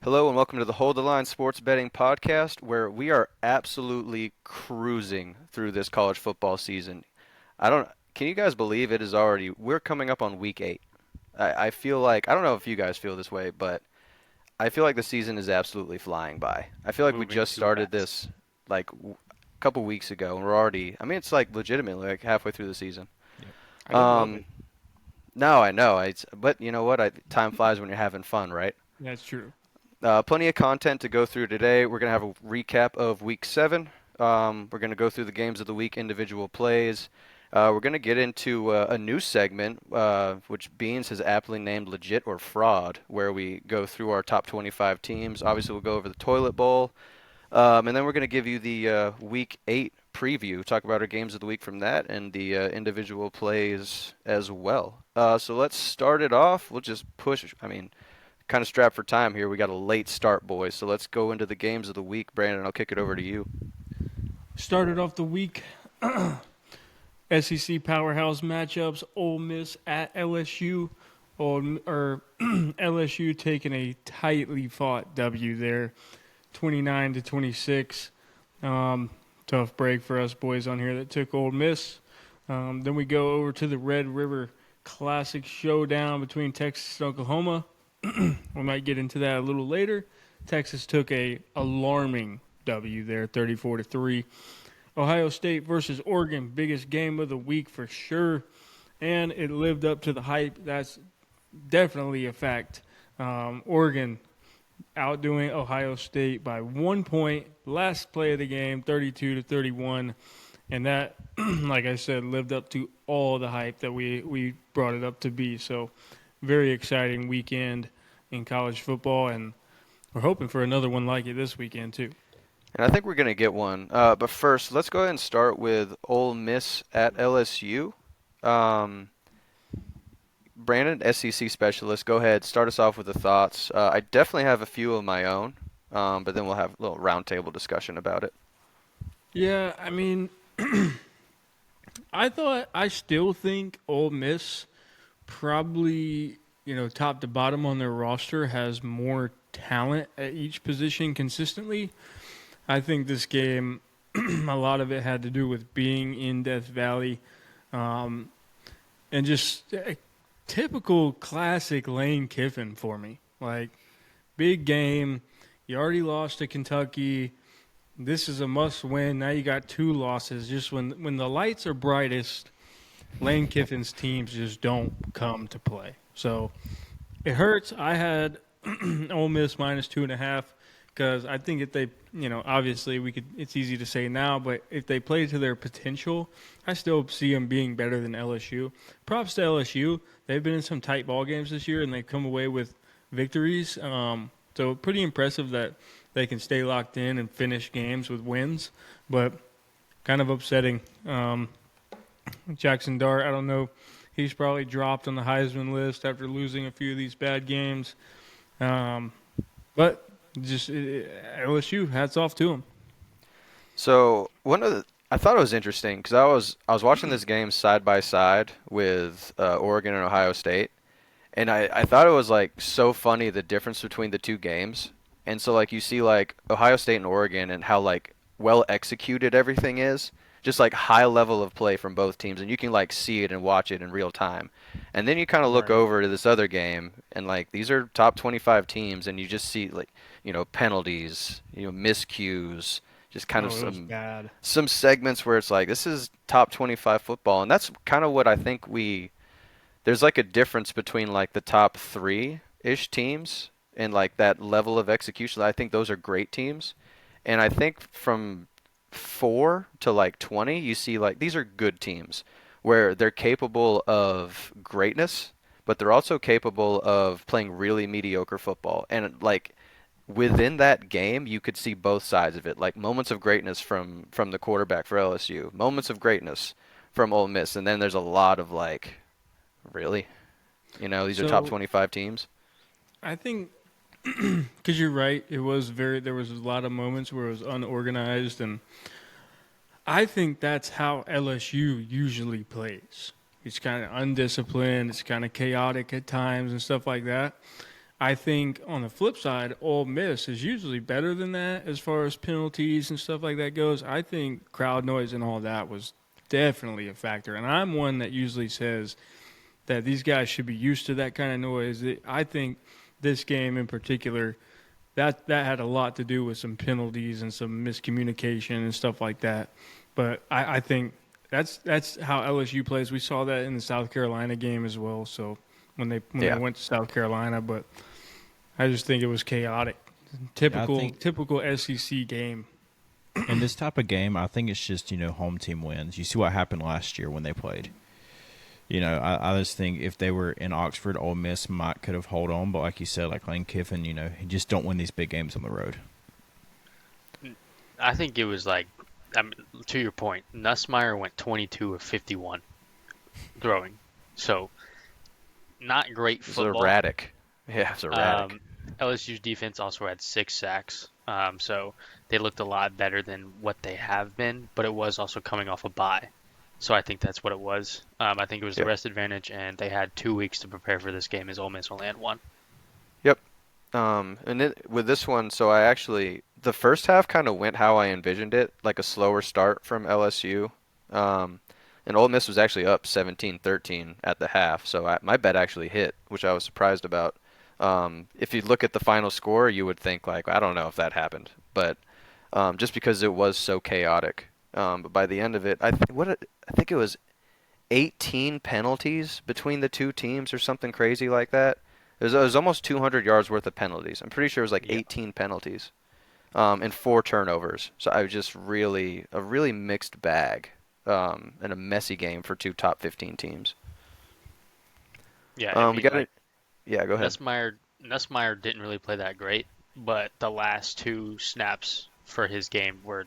Hello and welcome to the Hold the Line Sports Betting Podcast, where we are absolutely cruising through this college football season. Can you guys believe it is already, we're coming up on week 8. I feel like, I don't know if you guys feel this way, but I feel like the season is absolutely flying by. I feel like we Moving just too started fast. this a couple weeks ago, and we're already, I mean, it's like legitimately like halfway through the season. Yep. I don't love Um, it. no, I know, but you know what? Time flies when you're having fun, right? That's true. Plenty of content to go through today. We're going to have a recap of Week 7. We're going to go through the games of the week, individual plays. We're going to get into a new segment, which Beans has aptly named Legit or Fraud, where we go through our top 25 teams. Obviously, we'll go over the Toilet Bowl. And then we're going to give you the Week 8 preview, talk about our games of the week from that, and the individual plays as well. So let's start it off. We'll just push. I mean, kind of strapped for time here. We got a late start, boys. So let's go into the games of the week. Brandon, I'll kick it over to you. Started off the week. SEC powerhouse matchups. Ole Miss at LSU. Or LSU taking a tightly fought W there, 29-26. Tough break for us boys on here that took Ole Miss. Then we go over to the Red River Classic showdown between Texas and Oklahoma. We might get into that a little later. Texas took a alarming W there, 34-3. Ohio State versus Oregon, biggest game of the week for sure, and it lived up to the hype. That's definitely a fact. Oregon outdoing Ohio State by 1 point. Last play of the game, 32-31, and that, like I said, lived up to all the hype that we brought it up to be. So, very exciting weekend in college football, and we're hoping for another one like it this weekend too. And I think we're going to get one. But first, let's go ahead and start with Ole Miss at LSU. Um, Brandon, SEC specialist, go ahead. Start us off with the thoughts. I definitely have a few of my own, but then we'll have a little roundtable discussion about it. Yeah, I mean, I still think Ole Miss probably, top to bottom on their roster has more talent at each position consistently. I think this game, a lot of it had to do with being in Death Valley, um, and just a typical classic Lane Kiffin for me. Like, big game. You already lost to Kentucky. This is a must win. Now you got two losses. Just when the lights are brightest, Lane Kiffin's teams just don't come to play. So it hurts. I had Ole Miss minus 2.5 because I think if they, obviously we could. It's easy to say now, but if they play to their potential, I still see them being better than LSU. Props to LSU. They've been in some tight ball games this year, and they've come away with victories. So pretty impressive that they can stay locked in and finish games with wins, but kind of upsetting. Jackson Dart, I don't know. He's probably dropped on the Heisman list after losing a few of these bad games. Um, but just LSU, hats off to him. So I thought it was interesting because I was watching this game side by side with Oregon and Ohio State, and I thought it was like so funny the difference between the two games. And so like you see like Ohio State and Oregon and how like well executed everything is, just like high level of play from both teams, and you can like see it and watch it in real time. And then you kind of look Right. over to this other game, and like these are top 25 teams, and you just see like penalties, miscues, just kind of Oh, it was bad. some segments where it's like this is top 25 football, and that's kind of what I think there's like a difference between like the top 3-ish teams and like that level of execution. I think those are great teams. And I think from 4 to like 20, you see like these are good teams where they're capable of greatness, but they're also capable of playing really mediocre football. And like within that game, you could see both sides of it. Like moments of greatness from the quarterback for LSU, moments of greatness from Ole Miss, and then there's a lot of like, really? These are top So 25 teams. I think because you're right, there was a lot of moments where it was unorganized, and I think that's how LSU usually plays. It's kind of undisciplined, it's kind of chaotic at times and stuff like that. I think on the flip side, Ole Miss is usually better than that as far as penalties and stuff like that goes. I think crowd noise and all that was definitely a factor. And I'm one that usually says that these guys should be used to that kind of noise. I think this game in particular, that had a lot to do with some penalties and some miscommunication and stuff like that. But I think that's how LSU plays. We saw that in the South Carolina game as well. So when they Yeah. went to South Carolina, but I just think it was chaotic. Yeah, I think Typical SEC game. in this type of game, I think it's just home team wins. You see what happened last year when they played. I just think if they were in Oxford, Ole Miss might could have held on, but like you said, like Lane Kiffin, he just don't win these big games on the road. I think it was like, to your point, Nussmeier went 22 of 51 throwing. So, not great It's football. erratic. Yeah, it's erratic. LSU's defense also had 6 sacks. So, they looked a lot better than what they have been, but it was also coming off a bye. So, I think that's what it was. I think it was the Yep. rest advantage, and they had 2 weeks to prepare for this game as Ole Miss only had one. Yep. With this one, so the first half kind of went how I envisioned it, like a slower start from LSU. And Ole Miss was actually up 17-13 at the half, so my bet actually hit, which I was surprised about. If you look at the final score, you would think like, I don't know if that happened, but just because it was so chaotic. But by the end of it, I think it was 18 penalties between the two teams or something crazy like that. It was almost 200 yards worth of penalties. I'm pretty sure it was like Yeah. 18 penalties, and 4 turnovers. So I was just a really mixed bag, and a messy game for two top 15 teams. Yeah, I We mean, got like, it. Yeah, go ahead. Nussmeier didn't really play that great, but the last 2 snaps for his game were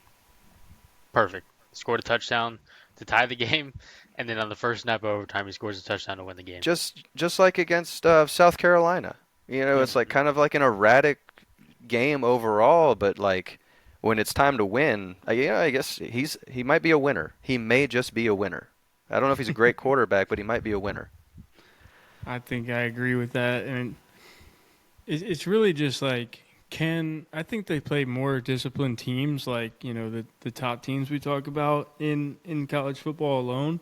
perfect. Scored a touchdown to tie the game, and then on the first snap of overtime, he scores a touchdown to win the game. Just like against South Carolina. It's like Mhm. kind of like an erratic game overall, but like when it's time to win, I guess he might be a winner. He may just be a winner. I don't know if he's a great quarterback, but he might be a winner. I think I agree with that, and it's really just like I think they play more disciplined teams, like the top teams we talk about in college football alone.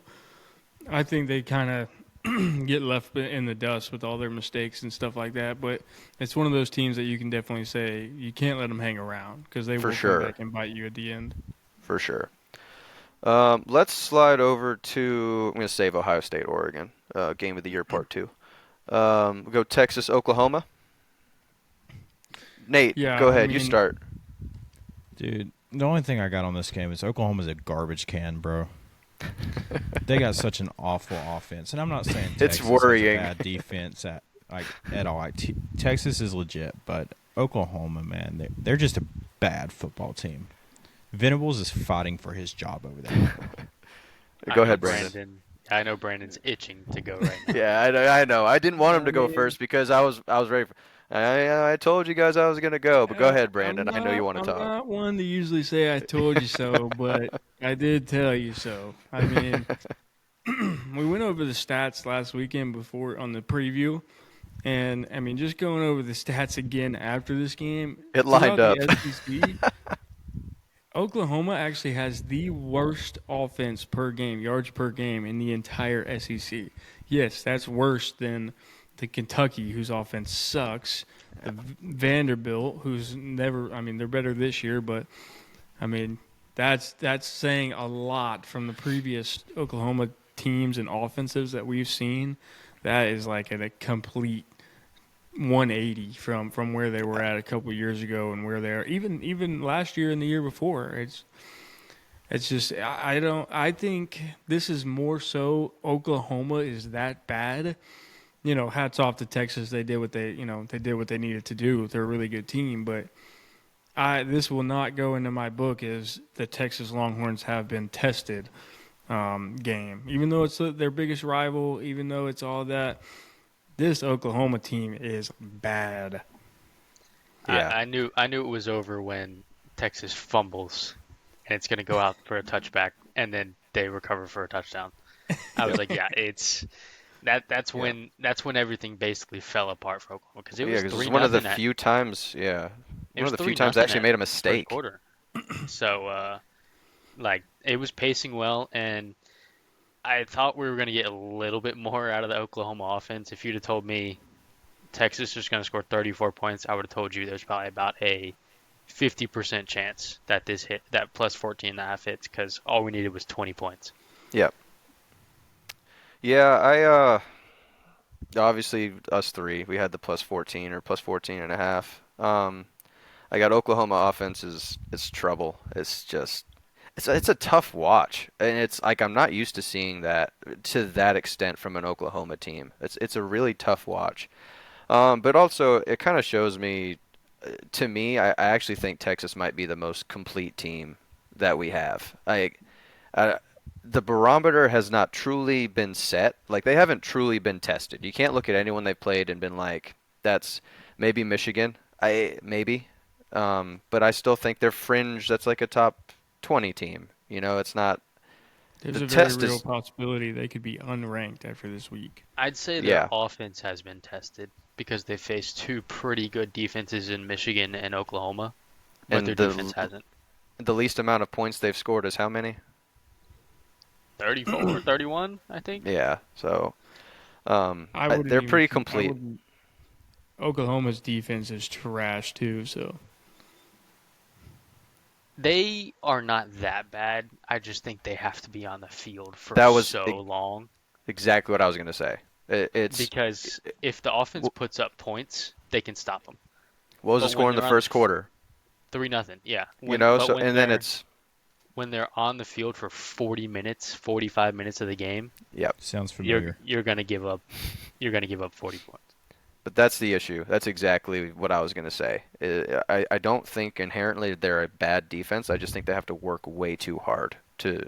I think they kind of get left in the dust with all their mistakes and stuff like that. But it's one of those teams that you can definitely say you can't let them hang around because they For will come sure. back and bite you at the end. For sure. Let's slide over to. I'm going to save Ohio State, Oregon. Game of the year, part two. We'll go Texas, Oklahoma. Nate, Yeah, go I ahead. You mean, start. Dude, the only thing I got on this game is Oklahoma's a garbage can, bro. They got such an awful offense, and I'm not saying It's Texas has a worrying. bad defense at all. Texas is legit, but Oklahoma, man, they're just a bad football team. Venables is fighting for his job over there. Go I know ahead, Brandon. I know Brandon's itching to go right now. Yeah, I know. I didn't want him I to go mean, first because I was ready. I told you guys I was gonna go, but go ahead, I'm Brandon. I know you not. want to I'm talk. not one to usually say I told you so, but I did tell you so. I mean, we went over the stats last weekend before on the preview, and I mean, just going over the stats again after this game It lined throughout up. the SEC. Oklahoma actually has the worst offense per game, yards per game in the entire SEC. Yes, that's worse than the Kentucky, whose offense sucks. The Vanderbilt, who's never. I mean, they're better this year, but I mean, that's saying a lot from the previous Oklahoma teams and offensives that we've seen. That is like a complete 180 from where they were at a couple of years ago and where they are even last year and the year before. It's just I don't I think this is more so Oklahoma is that bad. Hats off to Texas. They did what they did what they needed to do. They're a really good team, but this will not go into my book as the Texas Longhorns have been tested game. Even though it's their biggest rival, even though it's all that, this Oklahoma team is bad. Yeah. I knew it was over when Texas fumbles and it's going to go out for a touchback and then they recover for a touchdown. I was like, yeah, Yeah. that's when everything basically fell apart for Oklahoma because it Yeah, was because it's three one of the nothing at few times, yeah, it one of was the few three times I nothing actually at made a first mistake. quarter. So like it was pacing well, and I thought we were going to get a little bit more out of the Oklahoma offense. If you'd have told me Texas is going to score 34 points, I would have told you there's probably about a 50% chance that this hit that plus 14 and a half hits because all we needed was 20 points. Yep. Yeah, obviously us three, we had the plus 14 or plus 14 and a half. I got Oklahoma offense is it's trouble. It's just it's a tough watch, and it's like I'm not used to seeing that to that extent from an Oklahoma team. It's a really tough watch. But also it kind of shows me, to me, I actually think Texas might be the most complete team that we have. Uh, the barometer has not truly been set. Like they haven't truly been tested. You can't look at anyone they've played and been like, that's maybe Michigan. I maybe, but I still think they're fringe. That's like a top 20 team. You know, it's not. There's The a very test real is, possibility they could be unranked after this week. I'd say their yeah, offense has been tested because they faced two pretty good defenses in Michigan and Oklahoma, but their and defense hasn't. the least amount of points they've scored is how many? 34, 31, I think. Yeah, so I wouldn't they're even. pretty I complete. wouldn't. Oklahoma's defense is trash too. So They are not that bad. I just think they have to be on the field for That was so long exactly what I was gonna say. It's because if the offense puts up points, they can stop them. what was the But when score in the they're on the first quarter? 3-0, yeah. You know, But so and then it's when they're on the field for 40 minutes, 45 minutes of the game, yep. Sounds you're familiar. you're gonna give up. You're gonna give up 40 points. But that's the issue. That's exactly what I was going to say. I don't think inherently they're a bad defense. I just think they have to work way too hard to,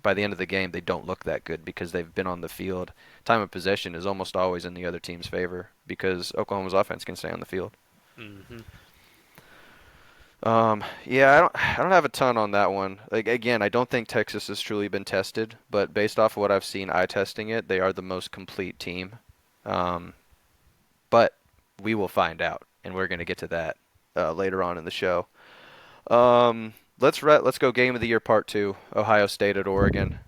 by the end of the game, they don't look that good because they've been on the field. Time of possession is almost always in the other team's favor because Oklahoma's offense can stay on the field. Hmm. Yeah, I don't have a ton on that one. Like again, I don't think Texas has truly been tested, but based off of what I've seen eye testing it, they are the most complete team. Um, but we will find out, and we're going to get to that later on in the show. Let's go game of the year part two. Ohio State at Oregon.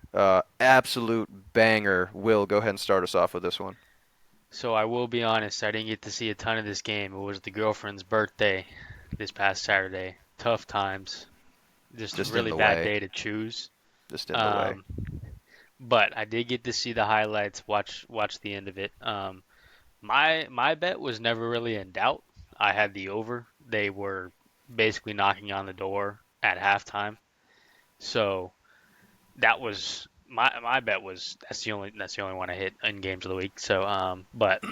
Absolute banger. Will, go ahead and start us off with this one. So I will be honest, I didn't get to see a ton of this game. It was the girlfriend's birthday this past Saturday. Tough times. Just a Just in really the bad way. day to choose. Just in the way. Um, but I did get to see the highlights, watch the end of it. My bet was never really in doubt. I had the over. They were basically knocking on the door at halftime. So that was my bet was that's the only one I hit in games of the week. So but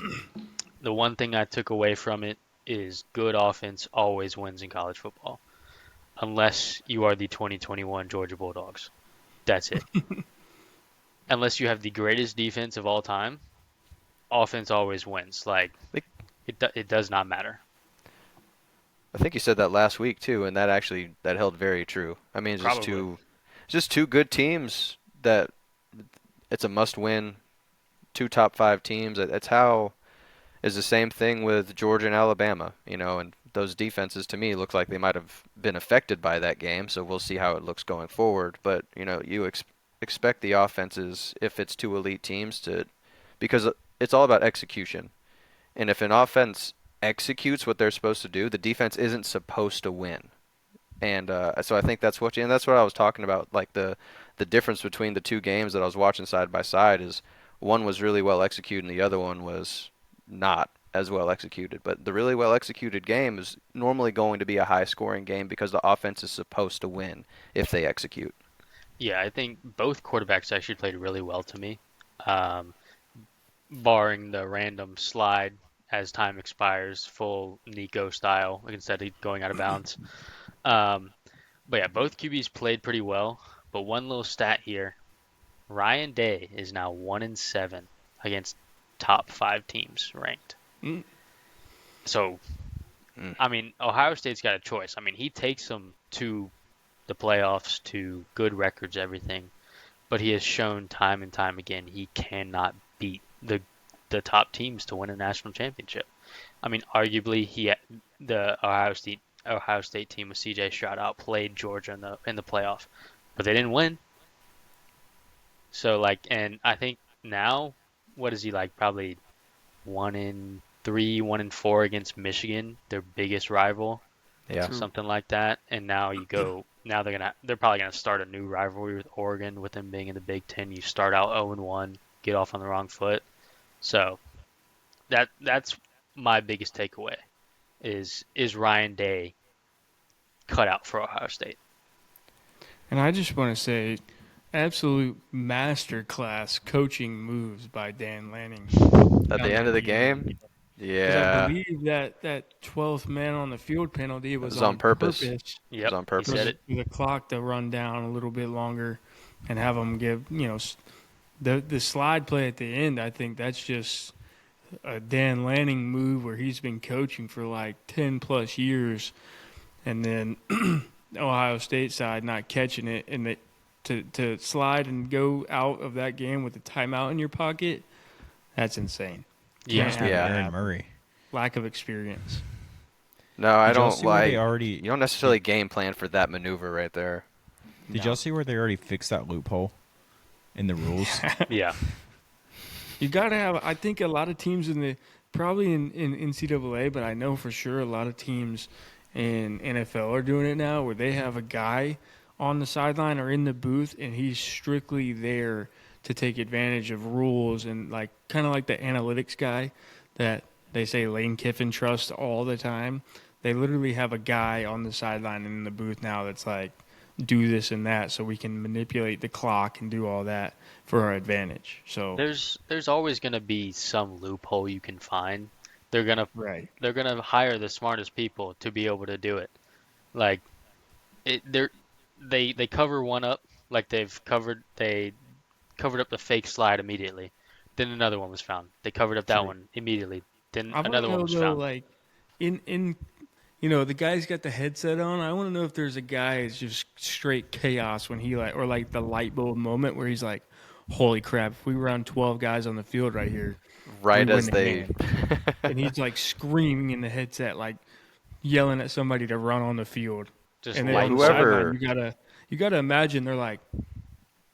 the one thing I took away from it is good offense always wins in college football, unless you are the 2021 Georgia Bulldogs. That's it. Unless you have the greatest defense of all time, offense always wins. Like Like, it does not matter. I think you said that last week too, and that held very true. I mean, Probably. it's just two good teams that it's a must-win. Two top five teams. That's how is the same thing with Georgia and Alabama. And those defenses to me look like they might have been affected by that game. So we'll see how it looks going forward. But you expect the offenses if it's two elite teams to, because it's all about execution. And if an offense executes what they're supposed to do, the defense isn't supposed to win. And so I think and that's what I was talking about. Like the difference between the two games that I was watching side by side is one was really well executed and the other one was not as well executed. But the really well executed game is normally going to be a high scoring game because the offense is supposed to win if they execute. Yeah, I think both quarterbacks actually played really well to me, um, barring the random slide as time expires, full Nico style, like instead of going out of bounds. Um, but yeah, both QBs played pretty well. But one little stat here: Ryan Day is now 1-7 against top five teams ranked. mm, So, Mm. I mean, Ohio State's got a choice. I mean, he takes them to the playoffs, to good records, everything. But he has shown time and time again he cannot beat the the top teams to win a national championship. I mean, arguably the Ohio State team with C.J. Stroud outplayed Georgia in the playoff, but they didn't win. So like, and I think now, what is he like? Probably 1-3, 1-4 against Michigan, their biggest rival, Yeah. True. something like that. And now now they're probably gonna start a new rivalry with Oregon with them being in the Big Ten. You start out 0-1, get off on the wrong foot. So that's my biggest takeaway is Ryan Day cut out for Ohio State. And I just want to say, absolute masterclass coaching moves by Dan Lanning. At the end of the game, 'Cause yeah, I believe that 12th man on the field penalty was on purpose. purpose Yep, on purpose. he said it. for the clock to run down a little bit longer and have them give, the slide play at the end. I think that's just a Dan Lanning move where he's been coaching for like 10 plus years, and then Ohio State side not catching it, and to slide and go out of that game with a timeout in your pocket, that's insane. Yeah. Can't have Yeah. that Aaron happen. Murray. Lack of experience. No, I Did y'all don't see where like. they already- You don't necessarily game plan for that maneuver right there. Did y'all see where they already fixed that loophole in the rules? Yeah. You got to have, I think a lot of teams probably in NCAA, but I know for sure a lot of teams in NFL are doing it now where they have a guy on the sideline or in the booth and he's strictly there to take advantage of rules and like kind of like the analytics guy that they say Lane Kiffin trusts all the time. They literally have a guy on the sideline and in the booth now that's like, do this and that so we can manipulate the clock and do all that for our advantage. So There's always gonna be some loophole you can find. They're gonna right. they're gonna hire the smartest people to be able to do it. Like they cover one up, like they covered up the fake slide immediately. Then another one was found. They covered up that True. one immediately. Then I want to another one know was though, found. like in the guy's got the headset on. I want to know if there's a guy that's just straight chaos when he or like the light bulb moment where he's like, "Holy crap! If we run 12 guys on the field right here, Right we as win the they. game." And he's like screaming in the headset, like yelling at somebody to run on the field. Just And then lights on the up. Whoever- sideline, you gotta imagine they're like,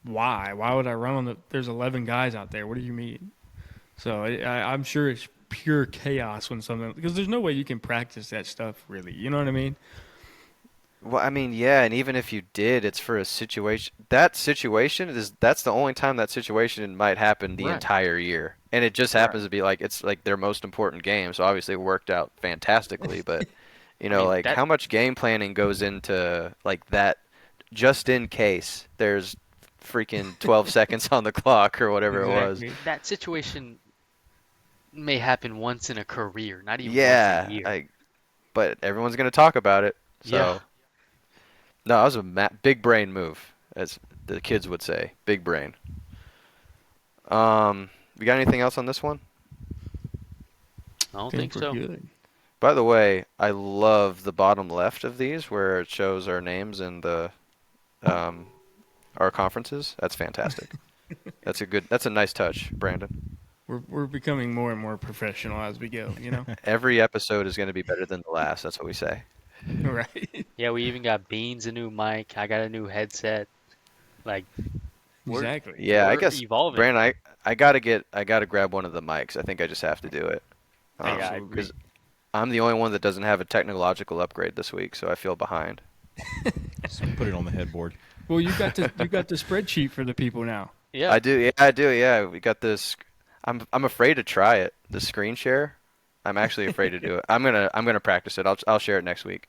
"Why? Why would I run on the? There's 11 guys out there. What do you mean?" So I'm sure it's pure chaos when something, because there's no way you can practice that stuff really. You know what I mean? Well, I mean, yeah, and even if you did, it's for a situation. That's the only time that situation might happen the Right. entire year, and it just happens to be like it's like their most important game. So obviously it worked out fantastically, but mean, like that- how much game planning goes into like that, just in case there's freaking 12 seconds on the clock or whatever it was. Exactly. That situation may happen once in a career, not even once Yeah, in a year. but everyone's gonna talk about it. So Yeah. no, that was a big brain move, as the kids would say. Big brain. We got anything else on this one? I don't think we're so. good. By the way, I love the bottom left of these where it shows our names and the our conferences. That's fantastic. That's a nice touch, Brandon. We're becoming more and more professional as we go. You know, Every episode is going to be better than the last. That's what we say. right? Yeah, we even got Beans a new mic. I got a new headset. Like, We're- Exactly. Yeah, I we're guess evolving. Brandon, I gotta grab one of the mics. I think I just have to do it. Yeah, I Absolutely. agree. Because I'm the only one that doesn't have a technological upgrade this week, so I feel behind. Just put it on the headboard. Well, you got the spreadsheet for the people now. Yeah. I do. Yeah, I do. Yeah, we got this. I'm afraid to try it. The screen share. I'm actually afraid to do it. I'm gonna practice it. I'll share it next week.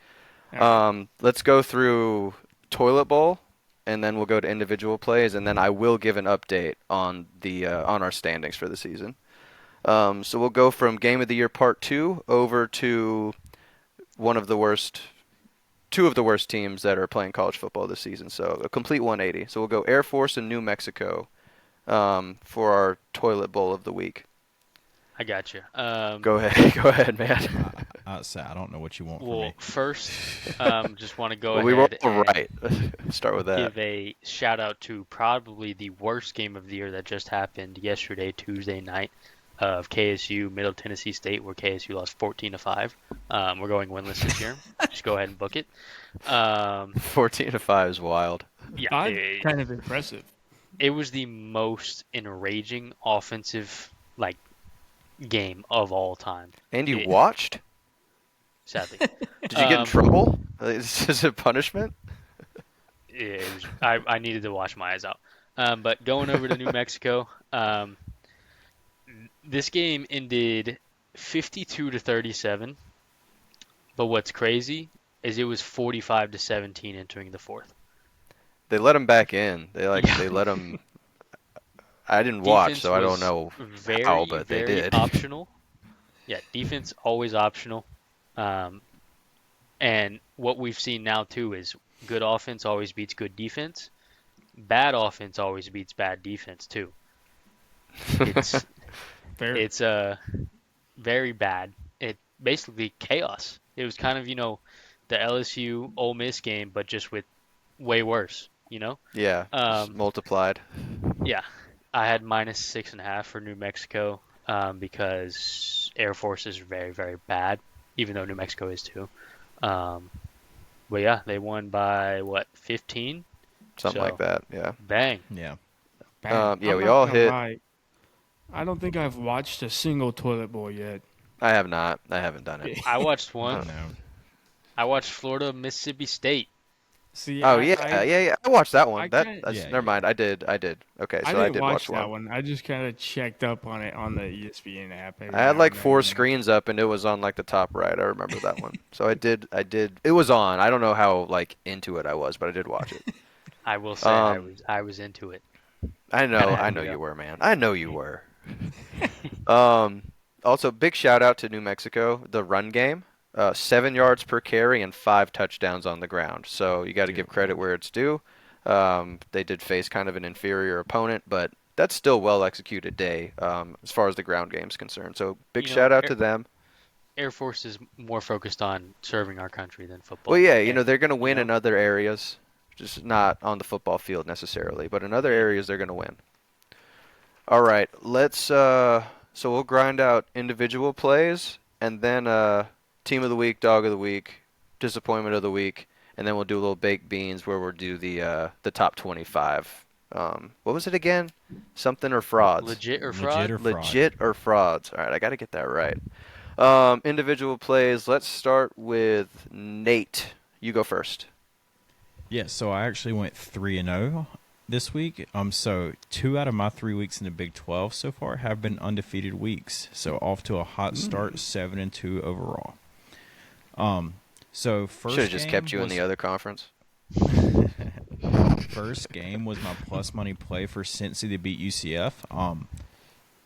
Let's go through toilet bowl, and then we'll go to individual plays, and then I will give an update on the on our standings for the season. So we'll go from game of the year part 2 over to two of the worst teams that are playing college football this season. So a complete 180. So we'll go Air Force and New Mexico for our toilet bowl of the week. I got you. Go ahead, man. I don't know what you want from Well, me. first, just want to go Well, we were ahead all and right. Start with that. give a shout out to probably the worst game of the year that just happened yesterday, Tuesday night. of KSU Middle Tennessee State, where KSU lost 14-5. We're going winless this year. Just go ahead and book it. Um, 14-5 is wild. yeah, Five kind of impressive. it was the most enraging offensive like game of all time. And you It- watched? Sadly, Did you get in trouble? Is this a punishment? I needed to wash my eyes out. But going over to New Mexico, this game ended 52-37. But what's crazy is it was 45-17 entering the fourth. They let him back in. Yeah. They let him. I didn't watch, Defense so I don't was know very, how, but they very did. optional. Yeah, defense always optional. And what we've seen now too is good offense always beats good defense. Bad offense always beats bad defense too. It's Fair. it's very bad. It basically chaos. It was kind of, the LSU Ole Miss game, but just with way worse, Yeah, just multiplied. Yeah, I had -6.5 for New Mexico because Air Force is very, very bad, even though New Mexico is too. But yeah, they won by what, 15? Something So, like that. Yeah. Bang. Yeah. Yeah, I'm we not all gonna hit. lie. I don't think I've watched a single Toilet Bowl yet. I have not. I haven't done it. I watched I one. don't know. I watched Florida, Mississippi State. See, Oh yeah. I watched that one. I That's kinda- Yeah, never yeah. mind. I did. Okay, I so I didn't did watch watch that one. one. I just kind of checked up on it on the ESPN app. every I had now like and then, 4 screens up, and it was on like the top right. I remember that one. So I did. It was on. I don't know how like into it I was, but I did watch it. I will say I was into it. I know. Kinda I had know me you up. were, man. I know you were. Also, big shout out to New Mexico. The run game, 7 yards per carry and 5 touchdowns on the ground. So you got to give credit where it's due. They did face kind of an inferior opponent, but that's still well executed day as far as the ground game's concerned. So big shout out to them. Air Force is more focused on serving our country than football. Well, yeah, And, they're going to win know? in other areas, just not on the football field necessarily, but in other areas they're going to win. All right, let's so we'll grind out individual plays and then team of the week, dog of the week, disappointment of the week, and then we'll do a little baked beans where we'll do the top 25. What was it again? Something or frauds? Legit or fraud? Legit or fraud. Legit or frauds. All right, I got to get that right. Individual plays. Let's start with Nate. You go first. Yeah, so I actually went 3-0 this week. So 2 out of my 3 weeks in the Big 12 so far have been undefeated weeks. So off to a hot start, 7-2 overall. So first Should have just game kept you in was- the other conference. First game was my plus money play for Cincy to beat UCF.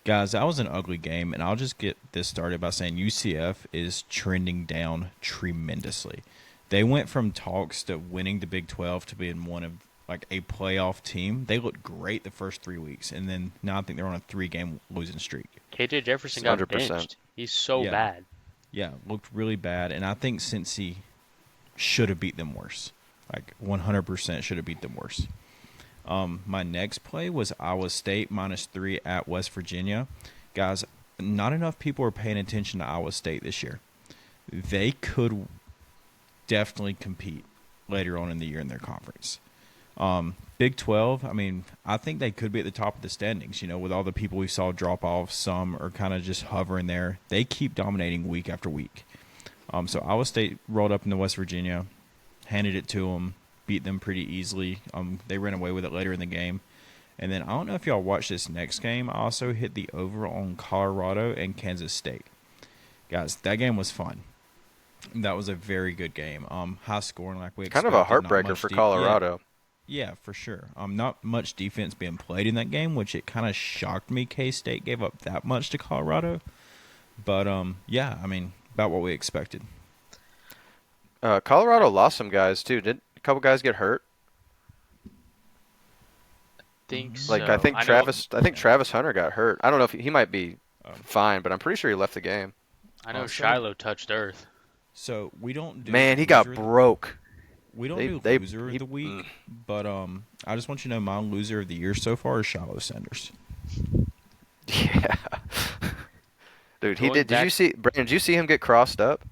Guys, that was an ugly game, and I'll just get this started by saying UCF is trending down tremendously. They went from talks to winning the Big 12 to being one of like a playoff team. They looked great the first 3 weeks, and then now I think they're on a 3-game losing streak. KJ Jefferson got 100%. benched. He's so Yeah. bad. Yeah, looked really bad, and I think Cincy should have beat them worse. Like 100% should have beat them worse. My next play was Iowa State -3 at West Virginia. Guys, not enough people are paying attention to Iowa State this year. They could definitely compete later on in the year in their conference. Big 12, I mean, I think they could be at the top of the standings, with all the people we saw drop off. Some are kind of just hovering there. They keep dominating week after week. So Iowa State rolled up into West Virginia, handed it to them, beat them pretty easily. They ran away with it later in the game. And then I don't know if y'all watched this next game. I also hit the over on Colorado and Kansas State. Guys, that game was fun. That was a very good game. High scoring like we Kind expected. of a not heartbreaker much for deep- Colorado. Yeah, for sure. Not much defense being played in that game, which it kind of shocked me K-State gave up that much to Colorado. But, yeah, I mean, about what we expected. Colorado lost some guys too. Did a couple guys get hurt? Think Like so. I think know- Travis Hunter got hurt. I don't know if he might be fine, but I'm pretty sure he left the game. I know Also- Shiloh touched earth. So we don't do Man, he got loser- broke. We don't They- do they- loser he- of the week, but I just want you to know my loser of the year so far is Shiloh Sanders. Yeah. Dude, he Going did. Did you back, see Brandon? Did you see him get crossed up?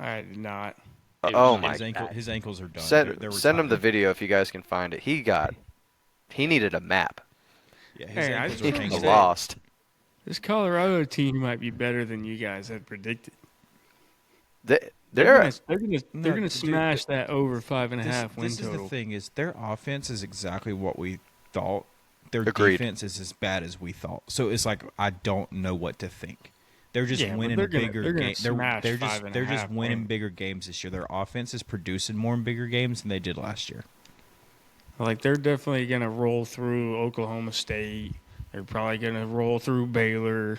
I did not. it Oh was my! His ankle, bad. his ankles are done. They're Send him the retired. video if you guys can find it. He needed a map. Yeah, his Hey, I ankles just are He want to hanging was say, low. lost. this Colorado team might be better than you guys had predicted. They, They're they're gonna they're No, gonna dude, smash that over 5.5 win this is the total. thing is their offense is exactly what we thought. Their Agreed. defense is as bad as we thought. So it's like I don't know what to think. They're just Yeah, but winning they're gonna bigger they're gonna games. smash They're just 5.5 winning wins. bigger games this year. Their offense is producing more in bigger games than they did last year. Like they're definitely gonna roll through Oklahoma State. They're probably gonna roll through Baylor.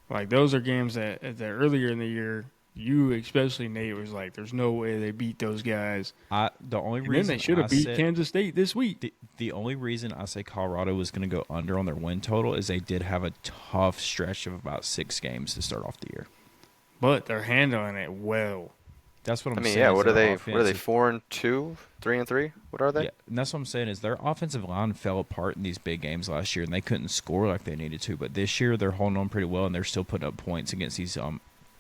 Like those are games that earlier in the year, you especially Nate was like, "There's no way they beat those guys." The only And then they reason should I have beat said Kansas State this week. the only reason I say Colorado was going to go under on their win total is they did have a tough stretch of about 6 games to start off the year. But they're handling it well. That's what I'm I mean, saying. yeah. is What are their they? offense What are they? is- 4-2, 3-3. What are they? Yeah, and that's what I'm saying is their offensive line fell apart in these big games last year, and they couldn't score like they needed to. But this year they're holding on pretty well, and they're still putting up points against these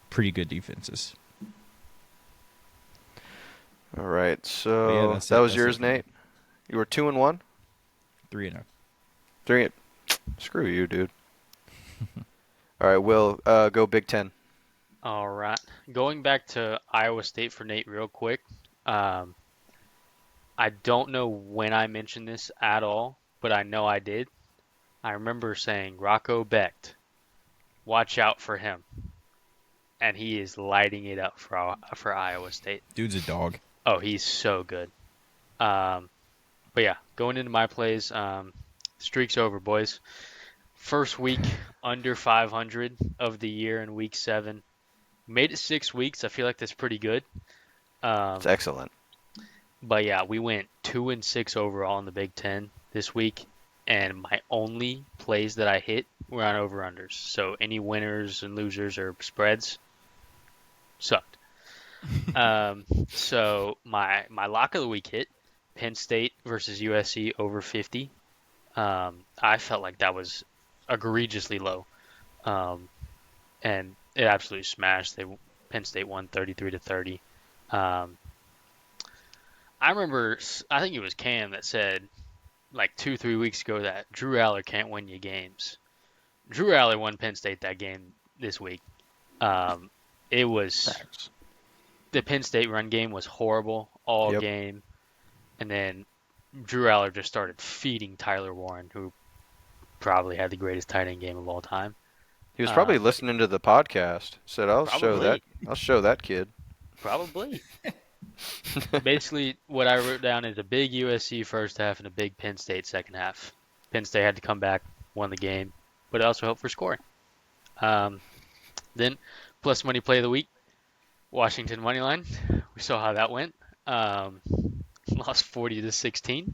pretty good defenses. All right. But So yeah, that's that it. was That's yours, it for me. Nate. You were 2-1. 3-0. 3. Screw you, dude. All right, Will. Go Big Ten. All right. Going back to Iowa State for Nate real quick. Um, I don't know when I mentioned this at all, but I know I did. I remember saying Rocco Becht, watch out for him. And he is lighting it up for Iowa State. Dude's a dog. Oh, he's so good. But yeah, going into my plays, streak's over, boys. First week under 500 of the year in week 7. Made it 6 weeks. I feel like that's pretty good. It's excellent. But yeah, we went 2-6 overall in the Big Ten this week, and my only plays that I hit were on over/unders. So any winners and losers or spreads sucked. So my lock of the week hit Penn State versus USC over 50. I felt like that was egregiously low, and it absolutely smashed. Penn State won 33-30. I remember, I think it was Cam that said like 2-3 weeks ago that Drew Aller can't win you games. Drew Aller won Penn State that game this week. It was the Penn State run game was horrible all Yep. game, and then Drew Aller just started feeding Tyler Warren, who probably had the greatest tight end game of all time. He was probably Um, listening to the podcast. Said, "I'll show that. Probably. I'll show that kid." Probably. Basically, what I wrote down is a big USC first half and a big Penn State second half. Penn State had to come back, won the game, but it also helped for scoring. Then, plus money play of the week, Washington money line. We saw how that went. Lost 40-16.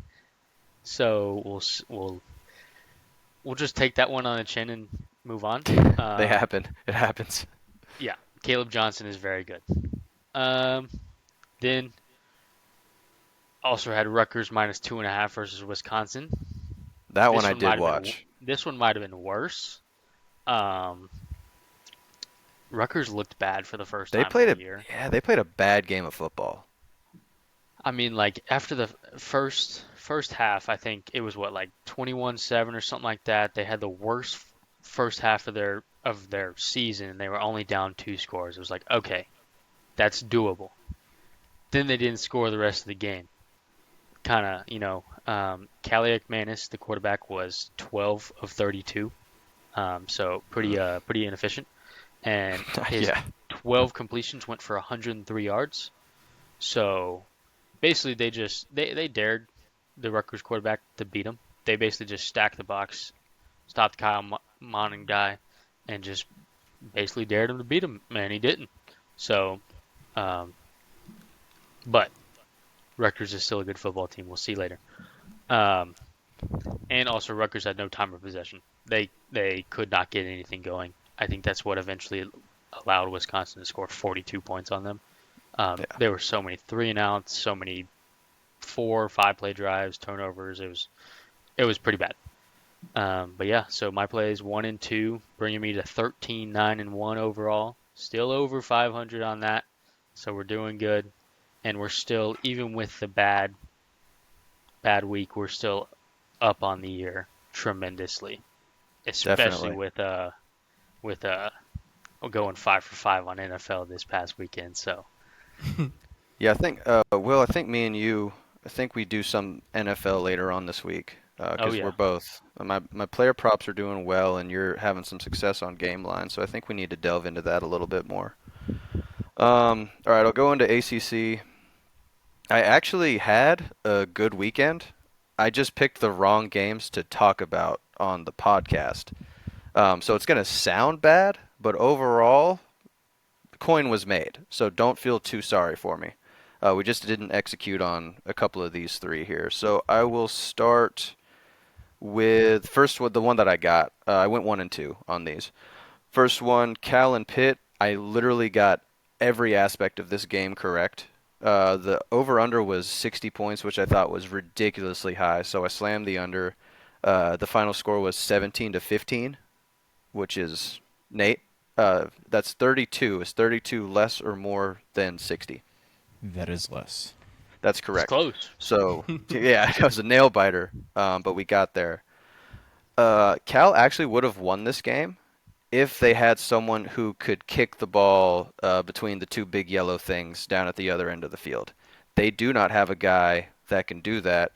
So we'll just take that one on the chin and move on. They happen. It happens. Yeah, Caleb Johnson is very good. Then also had Rutgers minus 2.5 versus Wisconsin. That This one I might did have been watch. This one might have been worse. Rutgers looked bad for the first They time played all a year. yeah. They played a bad game of football. I mean, like after the first half, I think it was what like 21-7 or something like that. They had the worst first half of their season, and they were only down 2 scores. It was like, okay, that's doable. Then they didn't score the rest of the game. Kind of, Kaliak Manis, the quarterback, was 12 of 32, so pretty inefficient. And his Yeah. 12 completions went for 103 yards. So basically, they dared the Rutgers quarterback to beat him. They basically just stacked the box, stopped Kyle Monning guy, and just basically dared him to beat him, and he didn't. So, but Rutgers is still a good football team. We'll see later. And also, Rutgers had no time of possession. They could not get anything going. I think that's what eventually allowed Wisconsin to score 42 points on them. There were so many 3-and-outs, so many 4 or 5 play drives, turnovers. It was pretty bad. But yeah, so my play is 1-2, bringing me to 13, 9-1 overall. Still over 500 on that, so we're doing good, and we're still, even with the bad week, we're still up on the year tremendously, especially Definitely. with going 5 for 5 on NFL this past weekend. So Yeah, I think Will, I think me and you, I think we do some NFL later on this week oh because we're yeah, both my player props are doing well and you're having some success on game line, so I think we need to delve into that a little bit more. All right, I'll go into ACC. I actually had a good weekend. I just picked the wrong games to talk about on the podcast. So it's going to sound bad, but overall, coin was made. So don't feel too sorry for me. We just didn't execute on a couple of these three here. So I will start with first with the one that I got. I went 1 and 2 on these. First one, Cal and Pitt. I literally got every aspect of this game correct. The over under was 60 points, which I thought was ridiculously high. So I slammed the under. The final score was 17-15, which is Nate. That's 32. Is 32 less or more than 60? That is less. That's it's correct. close. So yeah, it was a nail biter, but we got there. Cal actually would have won this game if they had someone who could kick the ball between the two big yellow things down at the other end of the field. They do not have a guy that can do that,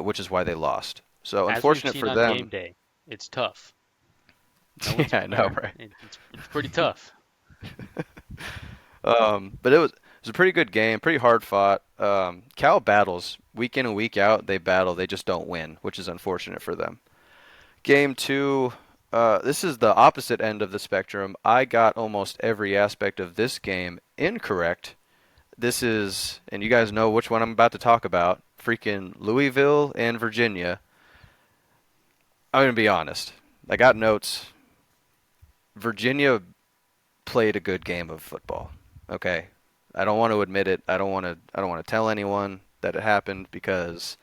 which is why they lost. So As we've unfortunate seen for on game them. day, it's tough. No one's Yeah, I know, preparing. right? It's pretty tough. But it was a pretty good game, pretty hard fought. Cal battles week in and week out. They battle. They just don't win, which is unfortunate for them. Game two. This is the opposite end of the spectrum. I got almost every aspect of this game incorrect. This is, and you guys know which one I'm about to talk about. Freaking Louisville and Virginia. I'm gonna be honest. I got notes. Virginia played a good game of football. Okay. I don't want to admit it. I don't want to tell anyone that it happened because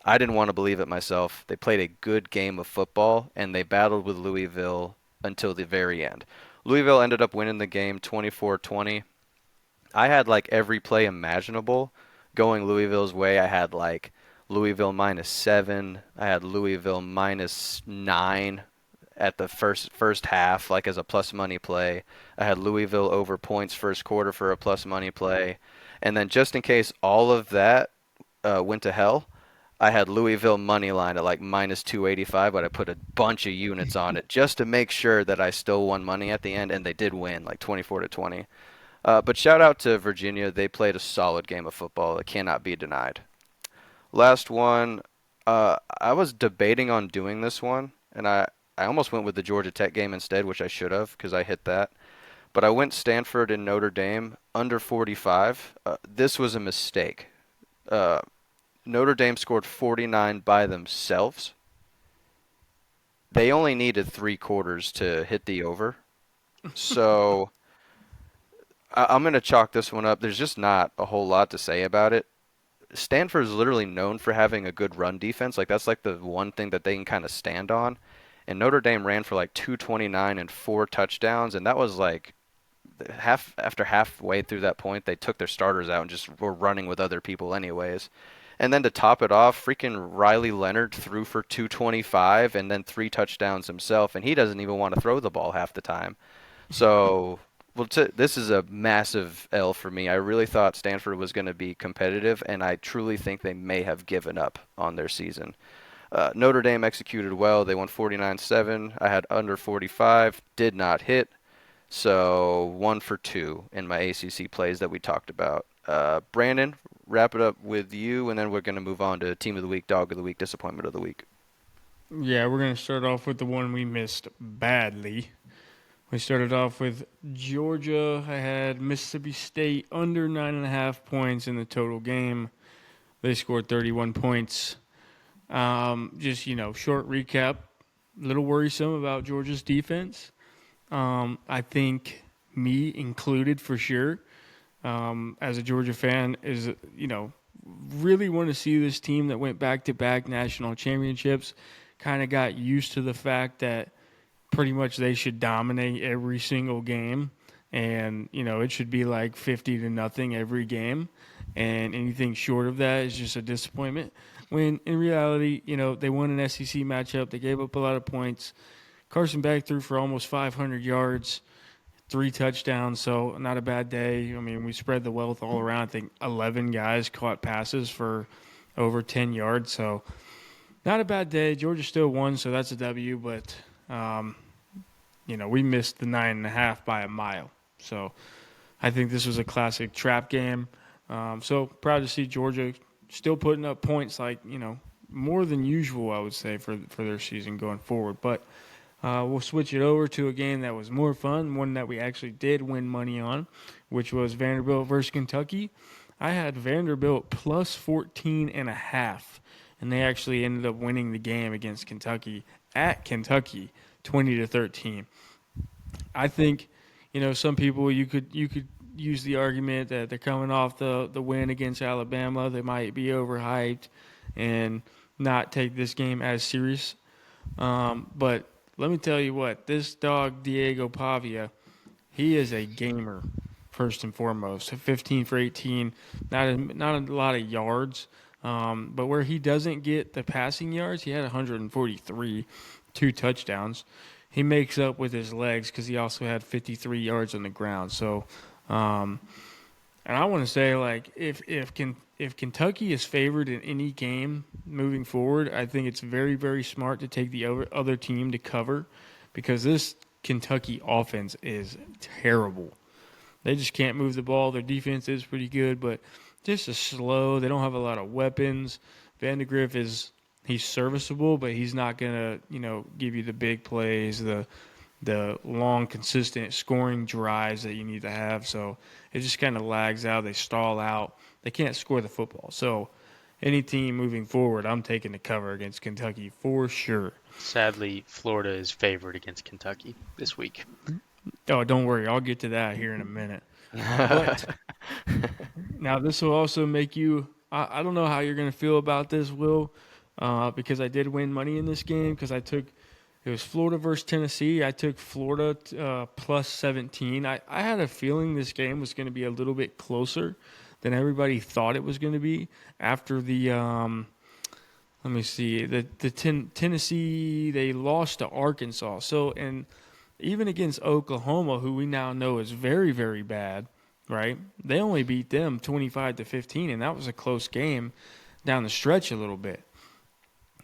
I didn't want to believe it myself. They played a good game of football and they battled with Louisville until the very end. Louisville ended up winning the game 24-20. I had like every play imaginable going Louisville's way. I had like Louisville -7. I had Louisville -9 at the first half, like as a plus money play. I had Louisville over points first quarter for a plus money play, and then just in case all of that went to hell, I had Louisville money line at like -285, but I put a bunch of units on it just to make sure that I still won money at the end, and they did win like 24-20. But shout out to Virginia. They played a solid game of football. It cannot be denied. Last one. I was debating on doing this one, and I almost went with the Georgia Tech game instead, which I should have because I hit that. But I went Stanford and Notre Dame under 45. This was a mistake. Uh, Notre Dame scored 49 by themselves. They only needed three quarters to hit the over. So I'm going to chalk this one up. There's just not a whole lot to say about it. Stanford is literally known for having a good run defense. Like that's like the one thing that they can kind of stand on. And Notre Dame ran for like 229 and four touchdowns, and that was like halfway through that point they took their starters out and just were running with other people anyways. And then to top it off, freaking Riley Leonard threw for 225 and then three touchdowns himself, and he doesn't even want to throw the ball half the time. So, well, this is a massive L for me. I really thought Stanford was going to be competitive, and I truly think they may have given up on their season. Notre Dame executed well. They won 49-7. I had under 45, did not hit. So 1 for 2 in my ACC plays that we talked about. Brandon, wrap it up with you, and then we're going to move on to Team of the Week, Dog of the Week, Disappointment of the Week. Yeah, we're going to start off with the one we missed badly. We started off with Georgia. I had Mississippi State under 9.5 points in the total game. They scored 31 points. Just, short recap. A little worrisome about Georgia's defense. I think me included for sure, as a Georgia fan, really want to see this team that went back-to-back national championships kind of got used to the fact that pretty much they should dominate every single game, and it should be like 50-0 every game, and anything short of that is just a disappointment. When in reality, they won an SEC matchup, they gave up a lot of points. Carson Beck threw for almost 500 yards, 3 touchdowns, so not a bad day. I mean, we spread the wealth all around. I think 11 guys caught passes for over 10 yards, so not a bad day. Georgia still won, so that's a W, but we missed the 9.5 by a mile. So I think this was a classic trap game. So proud to see Georgia still putting up points like, more than usual, I would say, for their season going forward. But we'll switch it over to a game that was more fun, one that we actually did win money on, which was Vanderbilt versus Kentucky. I had Vanderbilt plus 14.5, and they actually ended up winning the game against Kentucky at Kentucky, 20-13. I think, some people you could use the argument that they're coming off the win against Alabama. They might be overhyped and not take this game as serious. But let me tell you what, this dog Diego Pavia, he is a gamer first and foremost. 15 for 18, not a lot of yards. But where he doesn't get the passing yards, he had 143, 2 touchdowns. He makes up with his legs because he also had 53 yards on the ground. So, and I want to say, like, if Kentucky is favored in any game moving forward, I think it's very, very smart to take the other team to cover, because this Kentucky offense is terrible. They just can't move the ball. Their defense is pretty good, but just a slow. They don't have a lot of weapons. Vandegrift he's serviceable, but he's not gonna give you the big plays, the long, consistent scoring drives that you need to have. So it just kind of lags out. They stall out. They can't score the football. So any team moving forward, I'm taking the cover against Kentucky for sure. Sadly, Florida is favored against Kentucky this week. Oh, don't worry. I'll get to that here in a minute. But now this will also make you I don't know how you're going to feel about this, Will, because I did win money in this game because it was Florida versus Tennessee. I took Florida plus 17. I had a feeling this game was going to be a little bit closer than everybody thought it was going to be after the let me see, Tennessee, they lost to Arkansas. So, and even against Oklahoma, who we now know is very, very bad, right? They only beat them 25-15, and that was a close game down the stretch a little bit.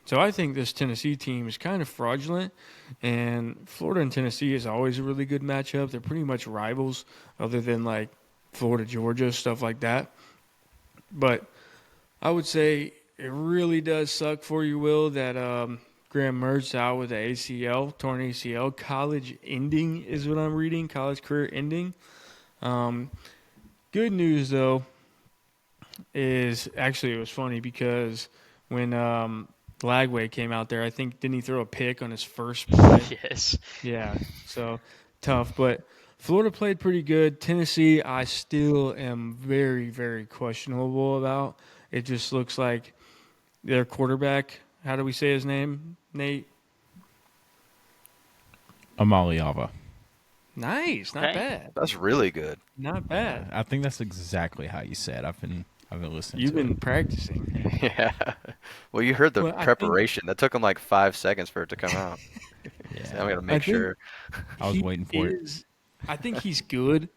So I think this Tennessee team is kind of fraudulent, and Florida and Tennessee is always a really good matchup. They're pretty much rivals other than like Florida, Georgia, stuff like that. But I would say it really does suck for you, Will, that Graham Mertz out with the ACL, torn ACL. College ending is what I'm reading, college career ending. Good news, though, is actually it was funny because when Lagway came out there, I think, didn't he throw a pick on his first play? Yes. Yeah, so tough. But Florida played pretty good. Tennessee, I still am very, very questionable about. It just looks like their quarterback, how do we say his name, Nate? Amaliava. Nice, not Okay. bad. That's really good. Not bad. I think that's exactly how you said. I've been listening. You've to been it. practicing. Yeah. Well, you heard the Well, I think- preparation. That took him like 5 seconds for it to come out. Yeah, I'm gonna make think- sure. I was He waiting for it. is- I think he's good.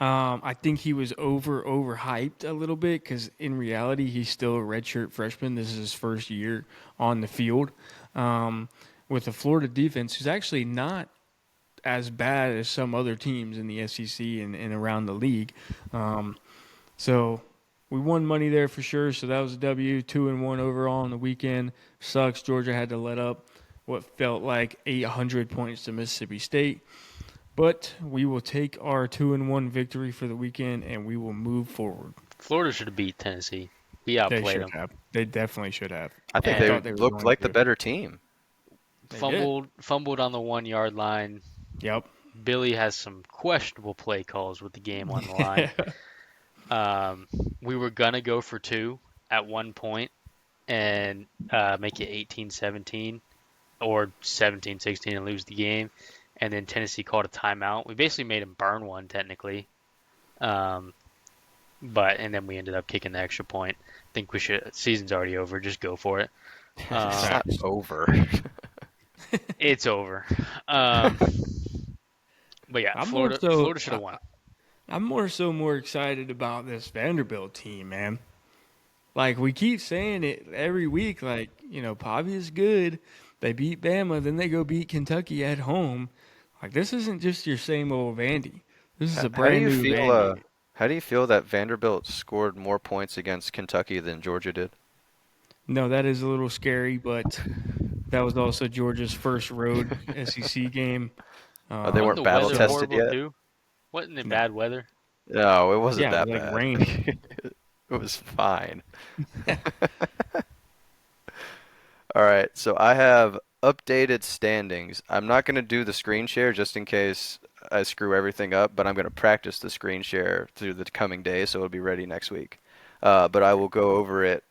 I think he was overhyped a little bit because in reality he's still a redshirt freshman. This is his first year on the field with the Florida defense, who's actually not as bad as some other teams in the SEC and around the league. So we won money there for sure. So that was a W, 2-1 overall on the weekend. Sucks. Georgia had to let up what felt like 800 points to Mississippi State. But we will take our 2-1 victory for the weekend, and we will move forward. Florida should have beat Tennessee. We They outplayed should them. have. They definitely should have. I think And- they thought they were looked going like the to. better team. They Fumbled on the 1 yard line. Yep. Billy has some questionable play calls with the game on the line. We were gonna go for 2 at one point and make it 18-17, or 17-16 and lose the game. And then Tennessee called a timeout. We basically made them burn one technically. Um, and then we ended up kicking the extra point. I think we should. Season's already over. Just go for it. It's Um, not over. it's over. Um, but yeah, I'm more so Florida should have won. I'm more excited about this Vanderbilt team, man. Like we keep saying it every week, like, Pavi is good. They beat Bama, then they go beat Kentucky at home. Like this isn't just your same old Vandy. This is a How do brand you new feel? Vandy. How do you feel that Vanderbilt scored more points against Kentucky than Georgia did? No, that is a little scary, but that was also Georgia's first road SEC game. Oh, they Wasn't weren't the battle weather tested horrible yet? too? Wasn't it No. bad weather? No, it wasn't Yeah, it was that like bad. raining. It was fine. All right, so I have updated standings. I'm not going to do the screen share just in case I screw everything up, but I'm going to practice the screen share through the coming days, so it'll be ready next week. But I will go over it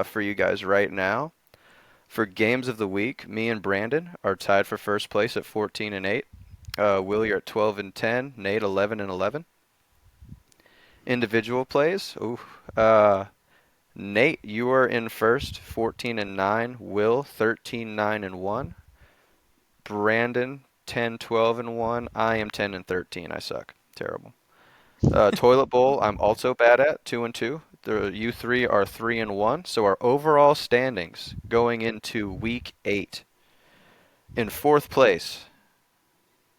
for you guys right now. For games of the week, me and Brandon are tied for first place at 14 and 8. Will, you're at 12 and 10. Nate 11 and 11. Individual plays. Ooh, Nate, you are in first, 14 and 9. Will, 13, 9 and 1. Brandon, 10, 12 and 1. I am 10 and 13. I suck. Terrible. Toilet bowl, I'm also bad at, 2 and 2. You three are 3 and 1. So our overall standings going into week 8. In fourth place,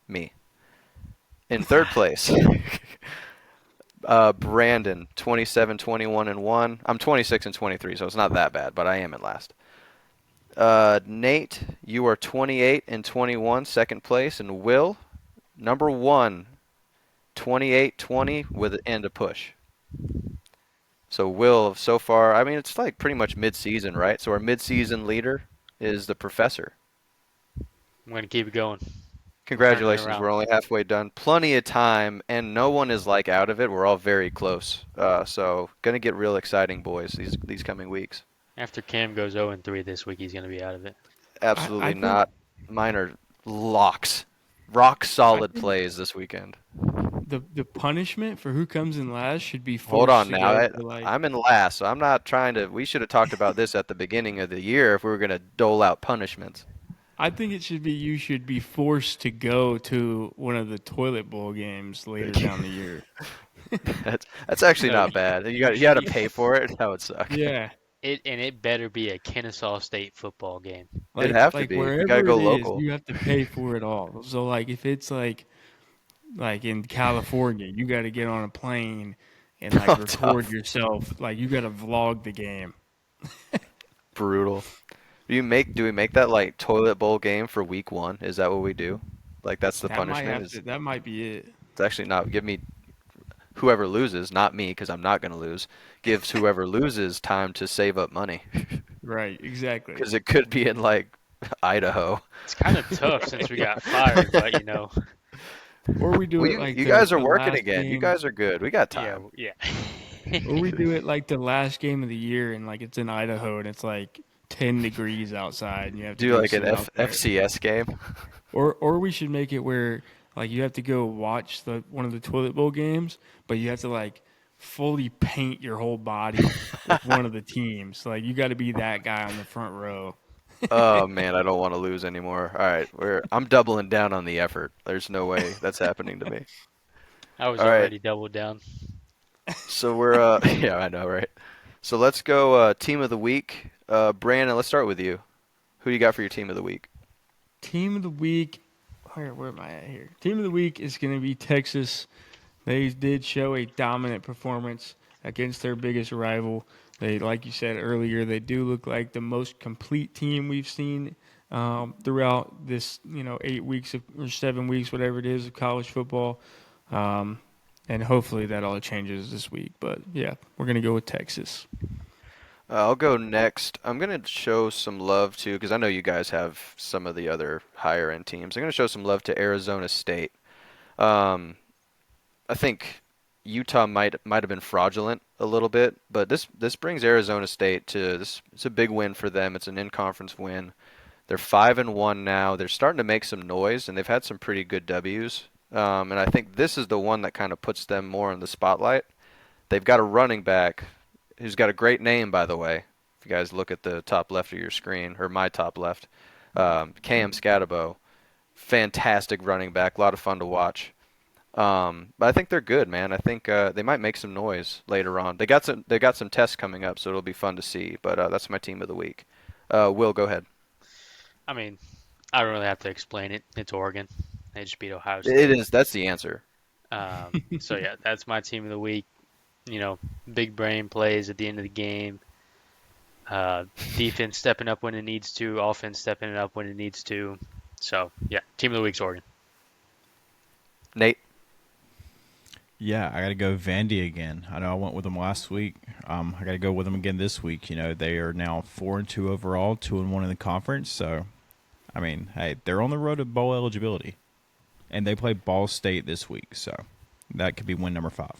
me. In third place, Brandon, 27, 21 and 1. I'm 26 and 23, so it's not that bad, but I am in last. Nate, you are 28 and 21, second place, and Will, number 1, 28-20 and a push. So Will, so far, I mean, it's like pretty much mid-season, right? So our mid-season leader is the professor. I'm gonna keep it going. We're turning it Congratulations, around. we're only halfway done. Plenty of time, and no one is like out of it. We're all very close. So gonna get real exciting, boys, these coming weeks. After Cam goes 0-3 this week, he's gonna be out of it. I Absolutely think not. Mine are locks. Rock I solid think plays this weekend. the punishment for who comes in last should be Hold forced on to now. go to like I'm in last, so I'm not trying to. We should have talked about this at the beginning of the year if we were going to dole out punishments. I think it should be you should be forced to go to one of the toilet bowl games later down the year. That's actually No, not bad. You got to you, pay for it. That would suck. Yeah. it better be a Kennesaw State football game. It'd Like have to like be. We got to wherever go it is, local. you have to pay for it all. So like if it's like in California, you got to get on a plane and like Oh, record tough. yourself. Like you got to vlog the game. Brutal. Do we make that like toilet bowl game for week 1? Is that what we do? Like that's the That might punishment? have to. That might be it. It's actually not. Give me whoever loses, not me, because I'm not going to lose. Gives whoever loses time to save up money, Right. Exactly. because it could be in like Idaho. It's kind of tough since we got fired, but Or we do Well, it like you the guys are the working last again. You game. guys are good. We got yeah, time. yeah. Or we do it like the last game of the year, and like it's in Idaho, and it's like 10 degrees outside, and you have to Do go like an sit out there. FCS game. Or we should make it where like you have to go watch the one of the toilet bowl games, but you have to like fully paint your whole body with one of the teams. Like you got to be that guy on the front row. Oh man, I don't want to lose anymore. All right, I'm doubling down on the effort. There's no way that's happening to me. I was All right, already doubled down. so we're yeah, I know, right? So let's go team of the week. Brandon, let's start with you. Who do you got for your team of the week? Team of the week. Where am I at here? Team of the week is going to be Texas. They did show a dominant performance against their biggest rival. They, like you said earlier, they do look like the most complete team we've seen throughout this, 8 weeks or 7 weeks, whatever it is, of college football. Um, and hopefully that all changes this week. But yeah, we're gonna go with Texas. I'll go next. I'm going to show some love to, because I know you guys have some of the other higher end teams. I'm going to show some love to Arizona State. Um, I think Utah might have been fraudulent a little bit, but this brings Arizona State to this. It's a big win for them. It's an in-conference win. They're 5-1 now. They're starting to make some noise, and they've had some pretty good W's. And I think this is the one that kind of puts them more in the spotlight. They've got a running back who's got a great name, by the way. If you guys look at the top left of your screen, or my top left, Cam Scatabo, fantastic running back, a lot of fun to watch. But I think they're good, man. I think they might make some noise later on. They got some tests coming up, so it'll be fun to see. But that's my team of the week. Will, go ahead. I mean, I don't really have to explain it. It's Oregon. They just beat Ohio It State. is. That's the answer. So yeah, that's my team of the week. You know, big brain plays at the end of the game. Defense stepping up when it needs to. Offense stepping it up when it needs to. So yeah, team of the week's Oregon. Nate. Yeah, I got to go Vandy again. I know I went with them last week. I got to go with them again this week. You know, they are now 4-2 overall, 2-1 in the conference. So, I mean, hey, they're on the road to bowl eligibility, and they play Ball State this week. So, that could be win number 5.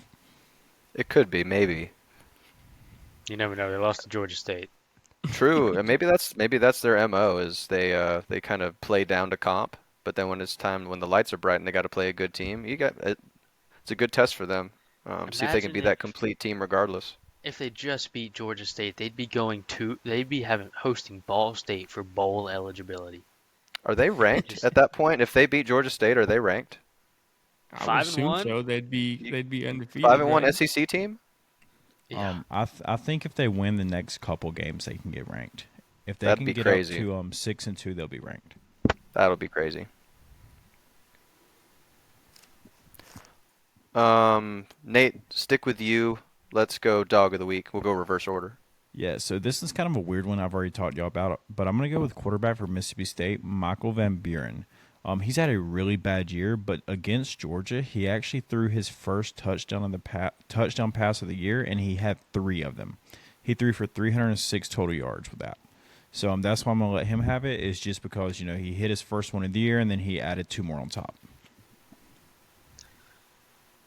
It could be, maybe. You never know. They lost to Georgia State. True, and maybe that's their MO is they kind of play down to comp, but then when it's time when the lights are bright and they got to play a good team, it's a good test for them. See if they can Imagine be that complete team regardless. if they just beat Georgia State, they'd be hosting Ball State for bowl eligibility. Are they ranked Just at that point? If they beat Georgia State, are they ranked? I would Five and assume one? so. They'd be undefeated. 5-1 right? SEC team? Yeah. I think if they win the next couple games, they can get ranked. If they That'd can be get crazy. up to 6-2, they'll be ranked. That'll be crazy. Nate, stick with you. Let's go dog of the week. We'll go reverse order. Yeah, so this is kind of a weird one I've already talked to y'all about, but I'm going to go with quarterback for Mississippi State, Michael Van Buren. He's had a really bad year, but against Georgia, he actually threw his first touchdown on the touchdown pass of the year, and he had 3 of them. He threw for 306 total yards with that. So that's why I'm going to let him have it, is just because, you know, he hit his first one of the year, and then he added 2 more on top.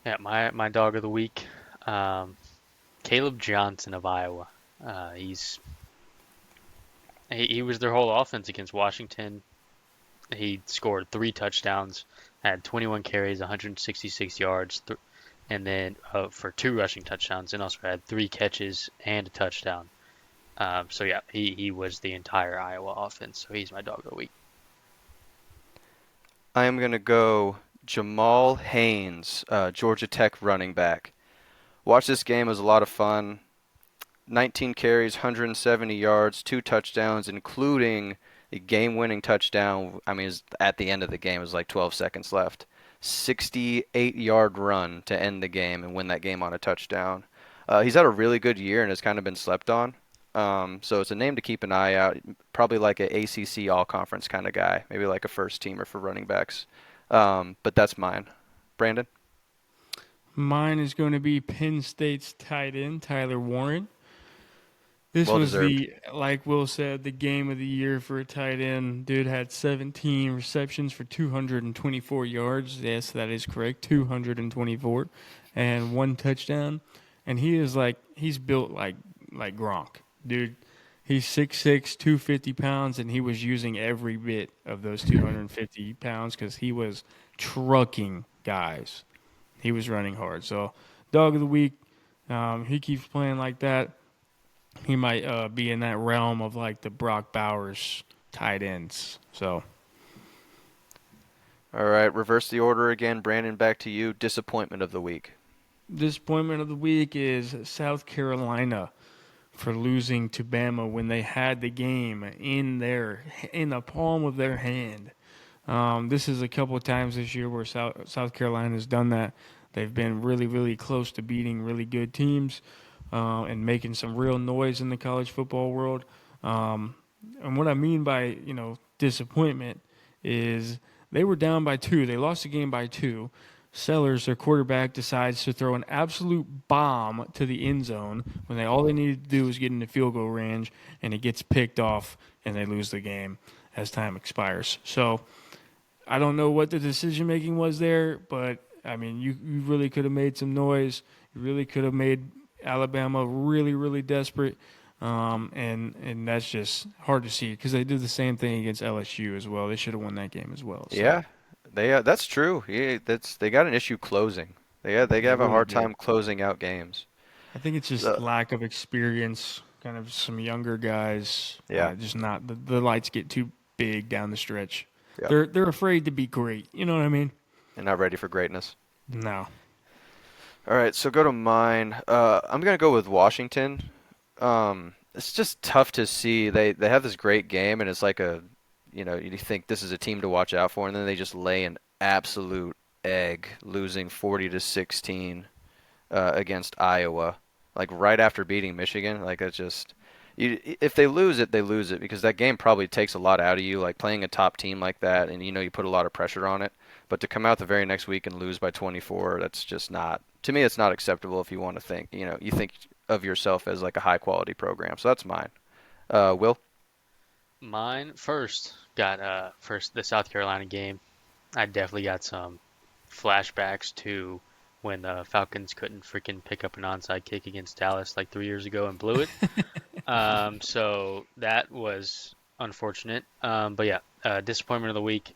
Yeah, my dog of the week, Caleb Johnson of Iowa. He was their whole offense against Washington. He scored 3 touchdowns, had 21 carries, 166 yards, and then for 2 rushing touchdowns, and also had 3 catches and a touchdown. So yeah, he was the entire Iowa offense. So he's my dog of the week. I am going to go Jamal Haynes, Georgia Tech running back. Watch this game. It was a lot of fun. 19 carries, 170 yards, 2 touchdowns, including a game-winning touchdown. I mean, it was at the end of the game. It was like 12 seconds left. 68-yard run to end the game and win that game on a touchdown. He's had a really good year and has kind of been slept on. So it's a name to keep an eye out. Probably like an ACC all-conference kind of guy. Maybe like a first-teamer for running backs. But that's mine. Brandon? Mine is going to be Penn State's tight end, Tyler Warren. This Well was deserved. like Will said, the game of the year for a tight end. Dude had 17 receptions for 224 yards. Yes, that is correct, 224, and 1 touchdown. And he's built like Gronk, dude. He's 6'6", 250 pounds, and he was using every bit of those 250 pounds because he was trucking guys. He was running hard. So, dog of the week, he keeps playing like that. He might be in that realm of like the Brock Bowers tight ends. So, All right, reverse the order again. Brandon, back to you. Disappointment of the week. disappointment of the week is South Carolina for losing to Bama when they had the game in the palm of their hand. This is a couple of times this year where South Carolina has done that. They've been really, really close to beating really good teams and making some real noise in the college football world. And what I mean by, disappointment is they were down by 2. They lost the game by 2. Sellers, their quarterback, decides to throw an absolute bomb to the end zone when all they needed to do was get into field goal range, and it gets picked off, and they lose the game as time expires. So I don't know what the decision-making was there, but, I mean, you really could have made some noise. You really could have made Alabama really, really desperate. and that's just hard to see because they did the same thing against LSU as well. They should have won that game as well. So Yeah, that's true. Yeah, they got an issue closing. They they have a really hard did. time closing out games. I think it's just So, lack of experience, kind of some younger guys, yeah, just not the lights get too big down the stretch. yeah, They're afraid to be great. You know what I mean? and not ready for greatness. No. All right, so go to mine. I'm gonna go with Washington. It's just tough to see. They have this great game, and it's like you think this is a team to watch out for, and then they just lay an absolute egg, losing 40-16 against Iowa, like right after beating Michigan. Like it's just, if they lose it, they lose it because that game probably takes a lot out of you. Like playing a top team like that, and you put a lot of pressure on it. But to come out the very next week and lose by 24, that's just not. To me, it's not acceptable if you want to think. You think of yourself as like a high quality program. So that's mine. Will? Mine first got first the South Carolina game. I definitely got some flashbacks to when the Falcons couldn't freaking pick up an onside kick against Dallas like 3 years ago and blew it. So that was unfortunate. But yeah, disappointment of the week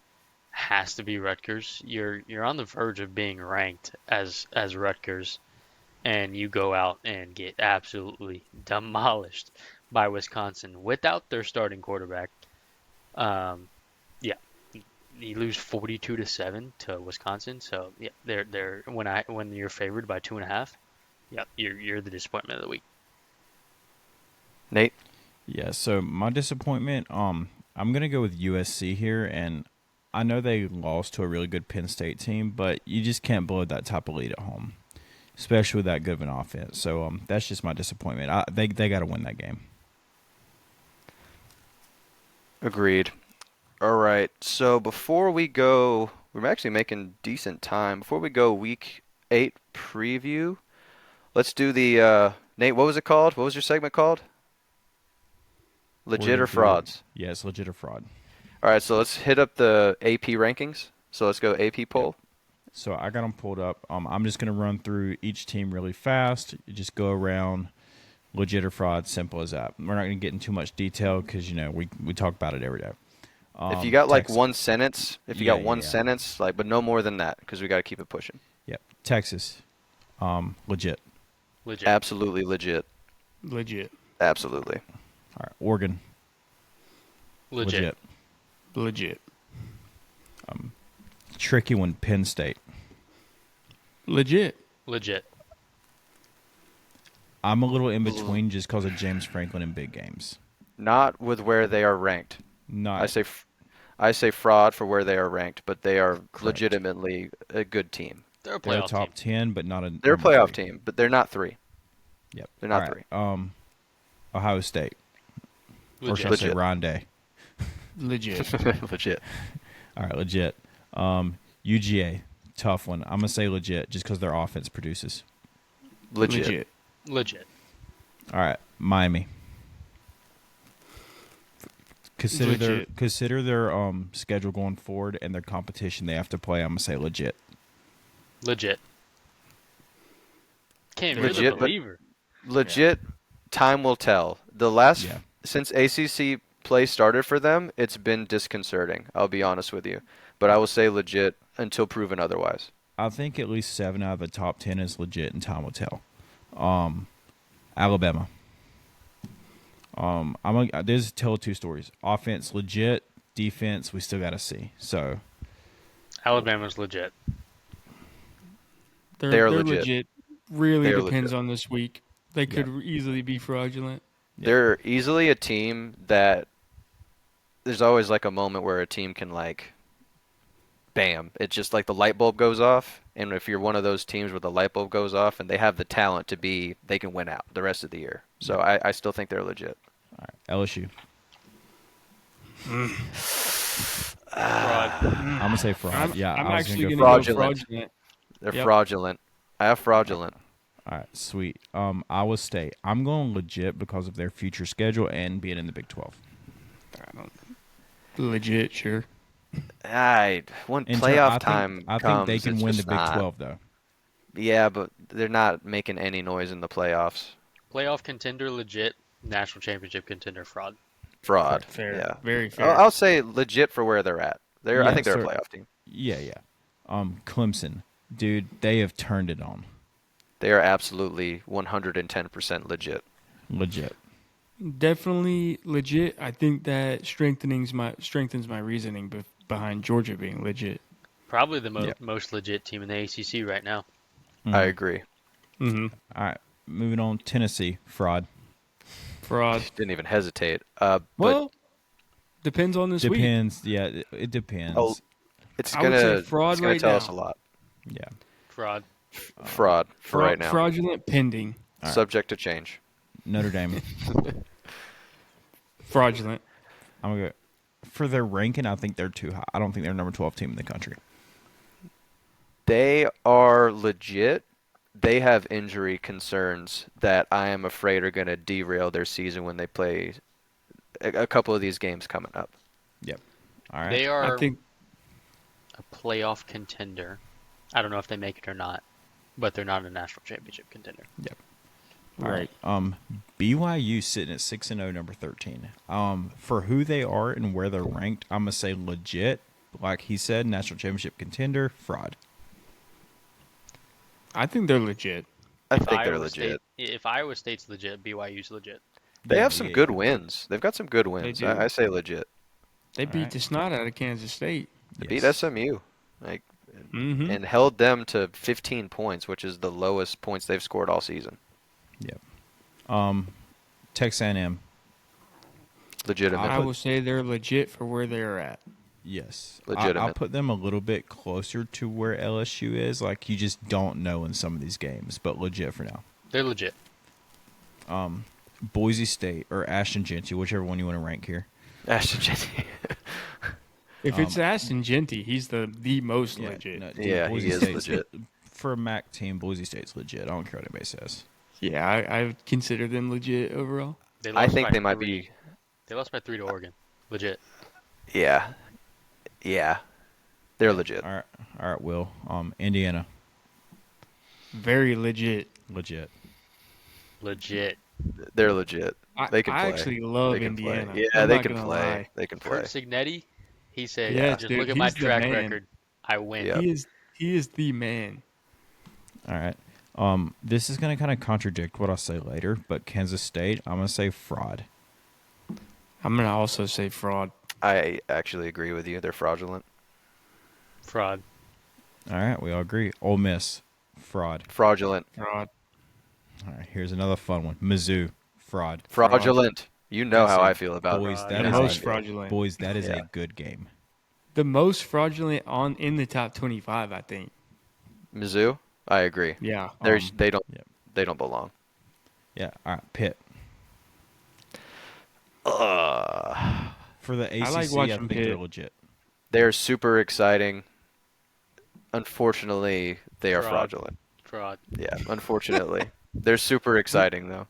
has to be Rutgers. You're on the verge of being ranked as Rutgers, and you go out and get absolutely demolished by Wisconsin without their starting quarterback. Yeah, you lose 42-7 to Wisconsin. So yeah, they're when you're favored by 2.5. Yeah, you're the disappointment of the week. Nate? Yeah, so my disappointment, I'm gonna go with USC here, and I know they lost to a really good Penn State team, but you just can't blow that type of lead at home, especially with that good of an offense. So that's just my disappointment. They got to win that game. Agreed. All right. So before we go, we're actually making decent time. Before we go, week 8 preview. Let's do the Nate. What was it called? What was your segment called? We're Legit gonna or do, frauds? yeah, it's legit or fraud. All right. So let's hit up the AP rankings. So let's go AP Yep. poll. So I got them pulled up. I'm just gonna run through each team really fast. You just go around, legit or fraud, simple as that. We're not gonna get into too much detail because we talk about it every day. If you got like Texas. one sentence, Yeah. like, but no more than that, because we got to keep it pushing. Yep. Texas, legit. Legit. Absolutely legit. Legit. Absolutely. All right. Oregon, Legit. Legit. Tricky one, Penn State. Legit. Legit. I'm a little in between just because of James Franklin in big games. Not with where they are ranked. Not I say fraud for where they are ranked, but they are Correct. legitimately a good team. They're a they're a playoff top team. 10, but not a They're a number playoff 3. team, but they're not 3. Yep. They're not All 3. right. Ohio State. Or should I Legit. say Legit. Rondé? Legit. Legit. All right, legit. UGA, tough one. I'm gonna say legit just because their offense produces. Legit. Legit. All right, Miami. Legit. Consider their schedule going forward and their competition they have to play. I'm gonna say legit. Legit. Cam, Legit, you're the but- believer. Legit. Time will tell. The last Yeah. since ACC play started for them, it's been disconcerting. I'll be honest with you, but I will say legit until proven otherwise. I think at least 7 out of the top 10 is legit, and time will tell. Alabama. There's tell 2 stories. Offense legit, defense we still got to see. So Alabama's legit. They're They're legit. Really They're depends legit. on this week. They could easily be fraudulent. Yeah. They're easily a team that there's always like a moment where a team can like bam, it's just like the light bulb goes off, and if you're one of those teams where the light bulb goes off and they have the talent to be, they can win out the rest of the year. So I still think they're legit. all right, LSU. Fraud. I'm gonna say fraud. I'm, yeah, I'm I was actually gonna going go to go fraudulent. fraudulent. They're Yep. fraudulent. I have fraudulent. All right, sweet. Iowa State. I'm going legit because of their future schedule and being in the Big 12. Legit, sure. When And playoff I time think comes, they can it's win the just Big not. 12 though. Yeah, but they're not making any noise in the playoffs. Playoff contender legit. National championship contender fraud. Fraud. Fair. Yeah. Very I'll, fair. I'll say legit for where they're at. I Yeah, think they're a so- playoff team. Yeah. Clemson, dude, they have turned it on. They are absolutely 110% legit. Legit. Definitely legit. I think that strengthens my reasoning behind Georgia being legit. Probably the Yep. most legit team in the ACC right now. I Mhm. agree. Mm-hmm. All right, moving on. Tennessee, fraud. Fraud. Didn't even hesitate. But Well, depends on this week. Depends. Yeah, it depends. Oh, it's I would say gonna fraud it's gonna right tell us a now. lot. Yeah. Fraud. Fraud for right now. Fraudulent pending. All right. Subject to change. Notre Dame. Fraudulent. I'm gonna go for their ranking. I think they're too high. I don't think they're number 12 team in the country. They are legit. They have injury concerns that I am afraid are going to derail their season when they play a couple of these games coming up. Yep. All right. They are I think a playoff contender. I don't know if they make it or not, but they're not a national championship contender. All right. BYU sitting at 6-0, number 13. For who they are and where they're ranked, I'm gonna say legit. Like he said, national championship contender, fraud. I think they're legit. I If think they're Iowa legit. If Iowa State's legit, BYU's legit. They Yeah, have some yeah, good yeah. wins. They've got some good wins. do. I say legit. They All beat right. the snot out of Kansas State. They Yes. beat SMU, like, Mm-hmm. and held them to 15 points, which is the lowest points they've scored all season. Yep. Texas A&M. Legitimate. I will say they're legit for where they're at. Yes. Legitimate. I'll put them a little bit closer to where LSU is. Like you just don't know in some of these games, but legit for now. They're legit. Boise State or Ashton Genty, whichever one you want to rank here. Ashton Genty. If it's Aston Genty, he's the most Yeah, legit. no, dude, Yeah, he Boise is State's- legit. For a MAC team, Boise State's legit. I don't care what anybody says. Yeah, I would consider them legit overall. They I lost think by they might 3. be. They lost by 3 to Oregon. Legit. Yeah. Yeah. They're legit. All right, Will. Indiana, Very legit. legit. Legit. They're legit. They can I play. actually love They can play. Indiana. Yeah, I'm they not can gonna play. lie. They can play. Kurt Signetti, he said, Yes, just dude, look at my he's the track man. record. I win. Yeah. He is the man. All right. This is going to kind of contradict what I'll say later, but Kansas State, I'm going to say fraud. I'm gonna also say fraud. I actually agree with you. They're fraudulent. Fraud. All right, we all agree. Ole Miss, fraud. Fraudulent. Fraud. All right, here's another fun one. Mizzou, fraud. Fraudulent. You know how Listen, I feel about boys. fraud. That The is most a, fraudulent. Boys, that is Yeah. a good game. The most fraudulent in the top 25, I think. Mizzou. I agree. Yeah. They don't. Yep. They don't belong. Yeah. All right, Pitt. Uh, For the ACC, I, like watching think they're Pitt. legit. they're super exciting. Unfortunately, they are Fraud. fraudulent. Fraud. Yeah, unfortunately. They're super exciting though.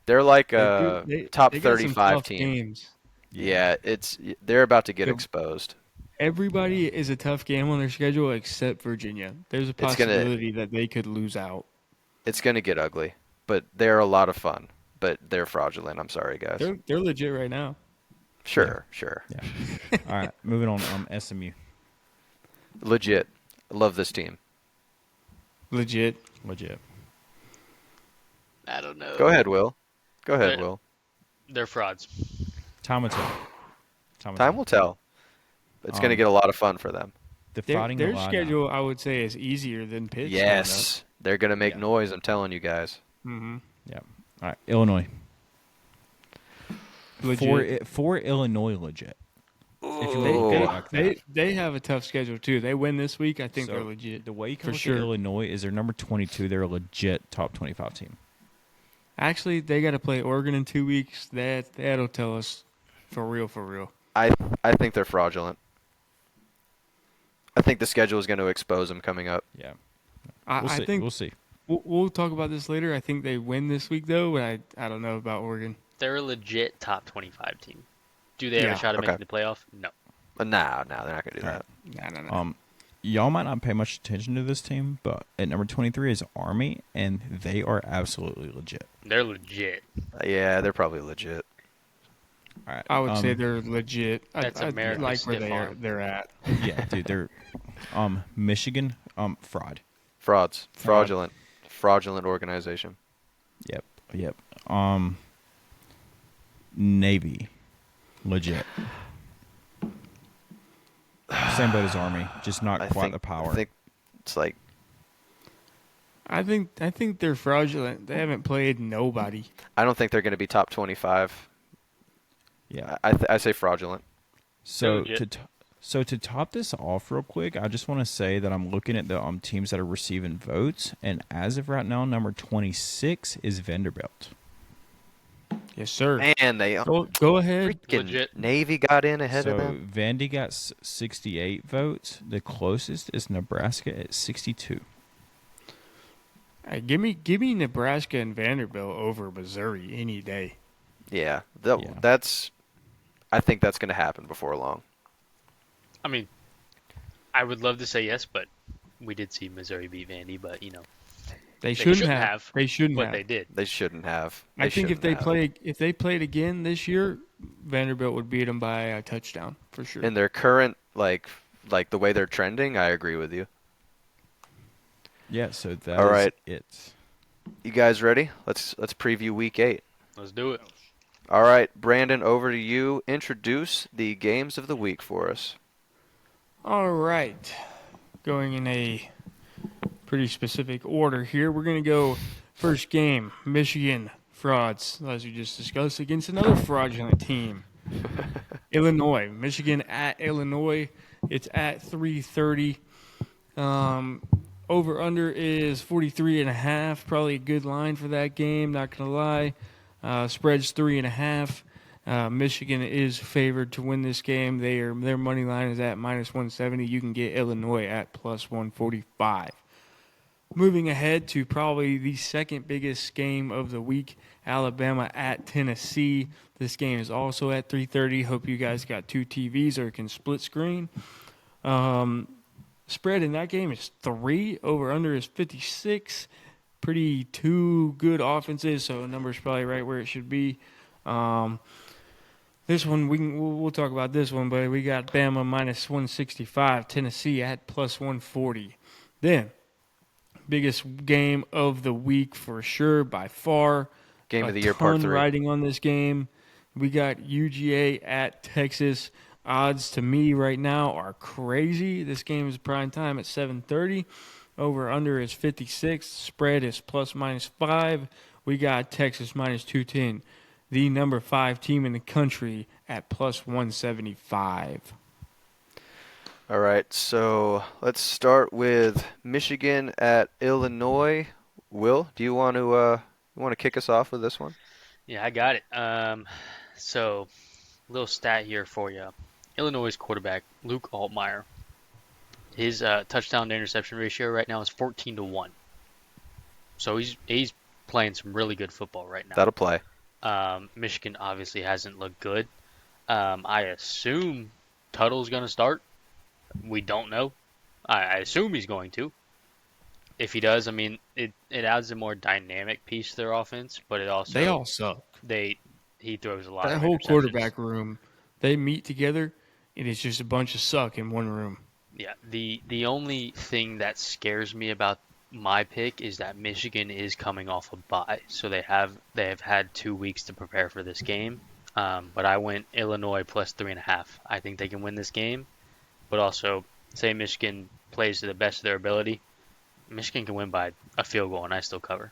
They're like a top they got some 35 tough team. games. Yeah, they're about to get The- exposed. Everybody is a tough game on their schedule except Virginia. There's a gonna- possibility that they could lose out. It's going to get ugly, but they're a lot of fun. But they're fraudulent. I'm sorry, guys. They're legit right now. Sure. Yeah. All right, moving on. SMU, Legit. I love this team. Legit. legit. I don't know. Go ahead, Will. Go ahead, Yeah. Will. They're frauds. Time will tell. Time will tell. It's going to Um, get a lot of fun for them. The Their, Fighting their Illini. schedule, I would say, is easier than Pitt's. Yes. They're going to make Yeah. noise, I'm telling you guys. Mm-hmm. Yeah. All right, Illinois. Legit. For Illinois, legit. If you They, look they, at it like they, that. they have a tough schedule too. They win this week. I think So, they're legit. The way you can For look sure. at Illinois is they're number 22. They're a legit top 25 team. Actually, they got to play Oregon in 2 weeks. That'll tell us for real, for real. I think they're fraudulent. I think the schedule is going to expose them coming up. Yeah. I, We'll I see. think We'll see. we'll talk about this later. I think they win this week though, but I don't know about Oregon. They're a legit top 25 team. Do they have Yeah. a shot at Okay. making the playoff? No. No, they're not going to do All that. right. No. y'all might not pay much attention to this team, but at number 23 is Army, and they are absolutely legit. They're legit. Yeah, they're probably legit. All right. I would say they're legit. That's I America's like where stiff arm. they're at. yeah, dude, they're Michigan fraud. Frauds. Fraud. Fraudulent organization. Yep. Navy, legit. Same boat as Army, just not I quite think, the power. I think it's like I think they're fraudulent. They haven't played nobody. I don't think they're going to be top 25. yeah. I say fraudulent. So legit. to top this off real quick, I just want to say that I'm looking at the teams that are receiving votes, and as of right now, number 26 is Vanderbilt. Yes, sir. Man, they Go ahead. freaking Legit. Navy got in ahead of So them. Vandy got 68 votes. The closest is Nebraska at 62. Hey, give me Nebraska and Vanderbilt over Missouri any day. Yeah, Yeah. that's. I think that's going to happen before long. I mean, I would love to say yes, but we did see Missouri beat Vandy, but They shouldn't shouldn't have, have. They shouldn't but have. they did. They shouldn't have. I think if shouldn't have. they played again this year, Vanderbilt would beat them by a touchdown for sure. In their current like the way they're trending, I agree with you. Yeah, so that All is right. it. You guys ready? Let's preview week 8. Let's do it. All right, Brandon, over to you. Introduce the games of the week for us. All right. Going in a pretty specific order here. We're going to go first game, Michigan frauds, as we just discussed, against another fraudulent team, Illinois. Michigan at Illinois. It's at 3:30. Over under is 43.5. Probably a good line for that game, not going to lie. Spread's 3.5. Michigan is favored to win this game. Their money line is at -170. You can get Illinois at +145. Moving ahead to probably the second biggest game of the week, Alabama at Tennessee. This game is also at 3:30. Hope you guys got 2 TVs or can split screen. Spread in that game is 3. Over under is 56. Pretty 2 good offenses, so the number's probably right where it should be. This one we'll talk about this one, but we got Bama -165, Tennessee at +140. Then biggest game of the week for sure by far. Game A of the year, part ton 3. riding on this game. We got UGA at Texas. Odds to me right now are crazy. This game is prime time at 7:30. Over under is 56. Spread is +/5. We got Texas -210. The number 5 team in the country at +175. All right, so let's start with Michigan at Illinois. Will, do you want to kick us off with this one? Yeah, I got it. So little stat here for you. Illinois' quarterback Luke Altmaier. His touchdown to interception ratio right now is 14-1. So he's playing some really good football right now. That'll play. Michigan obviously hasn't looked good. I assume Tuttle's going to start. We don't know. I assume he's going to. If he does, I mean, it adds a more dynamic piece to their offense, but it also They all suck. he throws a lot That of whole interceptions. quarterback room, they meet together, and it's just a bunch of suck in one room. Yeah, the only thing that scares me about my pick is that Michigan is coming off a bye, so they have had 2 weeks to prepare for this game. But I went Illinois +3.5. I think they can win this game, but also say Michigan plays to the best of their ability. Michigan can win by a field goal, and I still cover.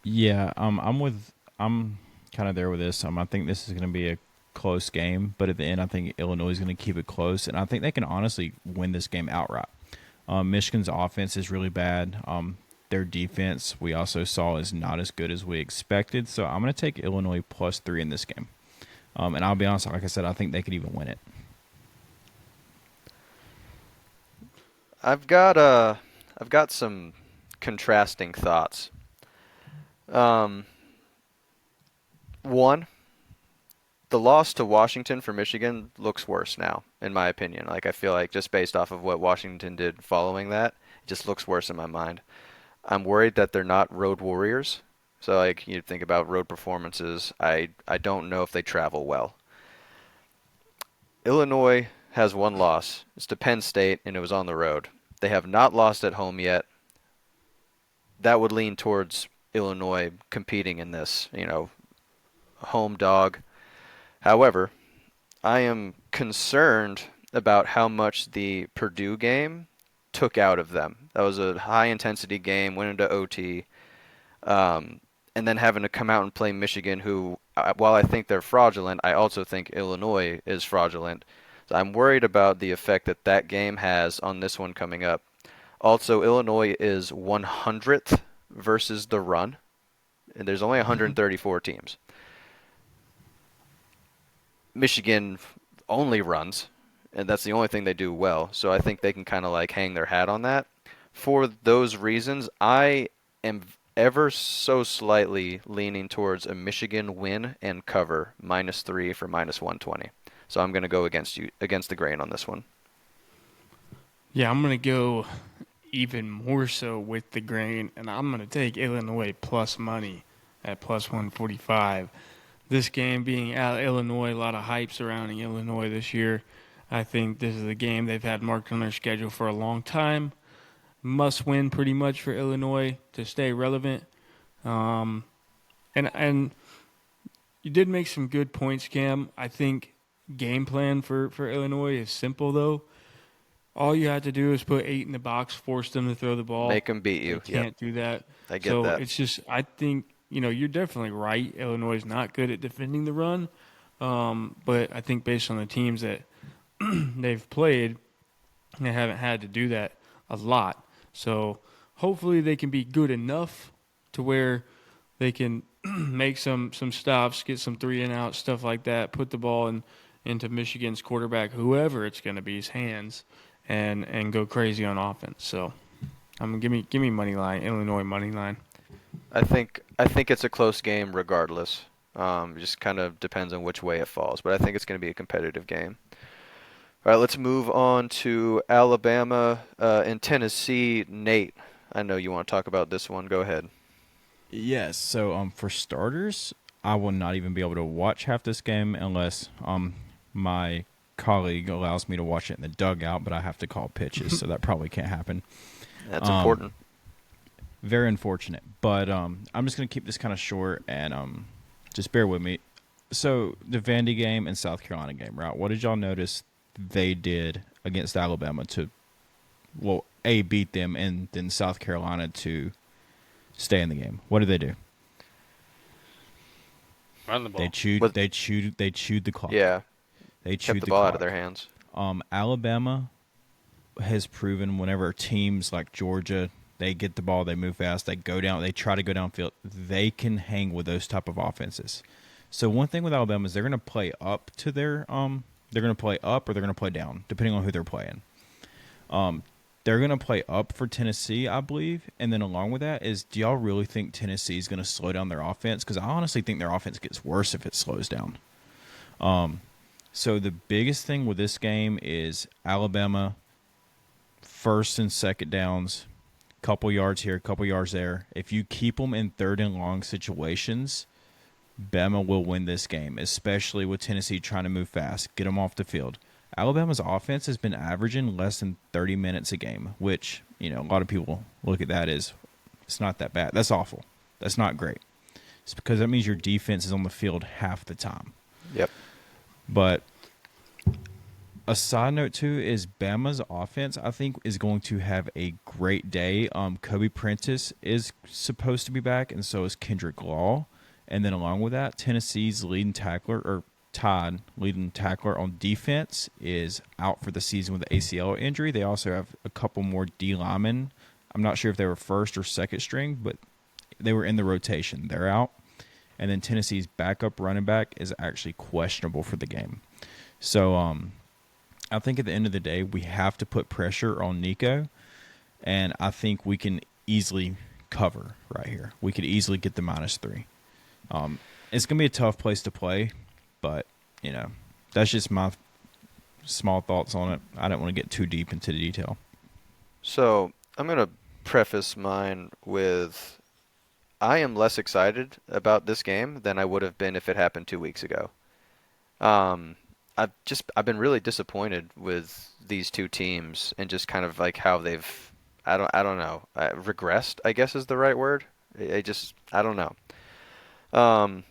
Yeah, I'm kind of there with this. I think this is going to be a close game, but at the end, I think Illinois is going to keep it close, and I think they can honestly win this game outright. Michigan's offense is really bad. Their defense, we also saw, is not as good as we expected, so I'm going to take Illinois +3 in this game. And I'll be honest, like I said, I think they could even win it. I've got some contrasting thoughts. One, the loss to Washington for Michigan looks worse now, in my opinion. Like I feel like just based off of what Washington did following that, it just looks worse in my mind. I'm worried that they're not road warriors. So like you think about road performances, I don't know if they travel well. Illinois has one loss. It's to Penn State, and it was on the road. They have not lost at home yet. That would lean towards Illinois competing in this, home dog. However, I am concerned about how much the Purdue game took out of them. That was a high intensity game, went into OT, and then having to come out and play Michigan, who, while I think they're fraudulent, I also think Illinois is fraudulent. So I'm worried about the effect that that game has on this one coming up. Also, Illinois is 100th versus the run, and there's only 134 teams. Michigan only runs, and that's the only thing they do well. So I think they can kind of like hang their hat on that. For those reasons, I am ever so slightly leaning towards a Michigan win and cover -3 for -120. So I'm going to go against the grain on this one. Yeah, I'm going to go even more so with the grain, and I'm going to take Illinois plus money at +145. This game being out of Illinois, a lot of hype surrounding Illinois this year. I think this is a game they've had marked on their schedule for a long time. Must win pretty much for Illinois to stay relevant. And you did make some good points, Cam. I think game plan for Illinois is simple, though. All you have to do is put 8 in the box, force them to throw the ball. Make them beat you. They can't do that. I get that. It's just, I think, you're definitely right. Illinois is not good at defending the run. But I think based on the teams that they've played, they haven't had to do that a lot. So hopefully they can be good enough to where they can make some stops, get some 3-and-out, stuff like that, put the ball into Michigan's quarterback, whoever it's going to be, his hands, and go crazy on offense. So give me money line, Illinois money line. I think it's a close game regardless. It just kind of depends on which way it falls, but I think it's going to be a competitive game. All right, let's move on to Alabama and Tennessee. Nate, I know you want to talk about this one. Go ahead. Yes. So for starters, I will not even be able to watch half this game unless my colleague allows me to watch it in the dugout, but I have to call pitches, so that probably can't happen. That's important. Very unfortunate. But I'm just going to keep this kind of short and just bear with me. So the Vandy game and South Carolina game, right? What did y'all notice they did against Alabama to, beat them, and then South Carolina to stay in the game? What did they do? Run the ball. They chewed the clock. Yeah. They chewed Kept the ball clock out of their hands. Alabama has proven whenever teams like Georgia, they get the ball, they move fast, they go down, they try to go downfield, they can hang with those type of offenses. So one thing with Alabama is they're going to play up to their they're going to play up or they're going to play down, depending on who they're playing. They're going to play up for Tennessee, I believe. And then along with that is, do y'all really think Tennessee is going to slow down their offense? Because I honestly think their offense gets worse if it slows down. So the biggest thing with this game is Alabama, first and second downs, couple yards here, couple yards there. If you keep them in third and long situations, Bama will win this game, especially with Tennessee trying to move fast, get them off the field. Alabama's offense has been averaging less than 30 minutes a game, which, a lot of people look at that as it's not that bad. That's awful. That's not great. It's because that means your defense is on the field half the time. Yep. But a side note, too, is Bama's offense, I think, is going to have a great day. Kobe Prentice is supposed to be back, and so is Kendrick Law. And then along with that, Tennessee's leading tackler on defense, is out for the season with an ACL injury. They also have a couple more D linemen. I'm not sure if they were first or second string, but they were in the rotation. They're out. And then Tennessee's backup running back is actually questionable for the game. So I think at the end of the day, we have to put pressure on Nico, and I think we can easily cover right here. We could easily get the -3. It's going to be a tough place to play, but you know, that's just my small thoughts on it. I don't want to get too deep into the detail. So I'm gonna preface mine with I am less excited about this game than I would have been if it happened 2 weeks ago. Um, I've been really disappointed with these two teams and just kind of like how they've I don't know regressed, I guess is the right word. I don't know. Um,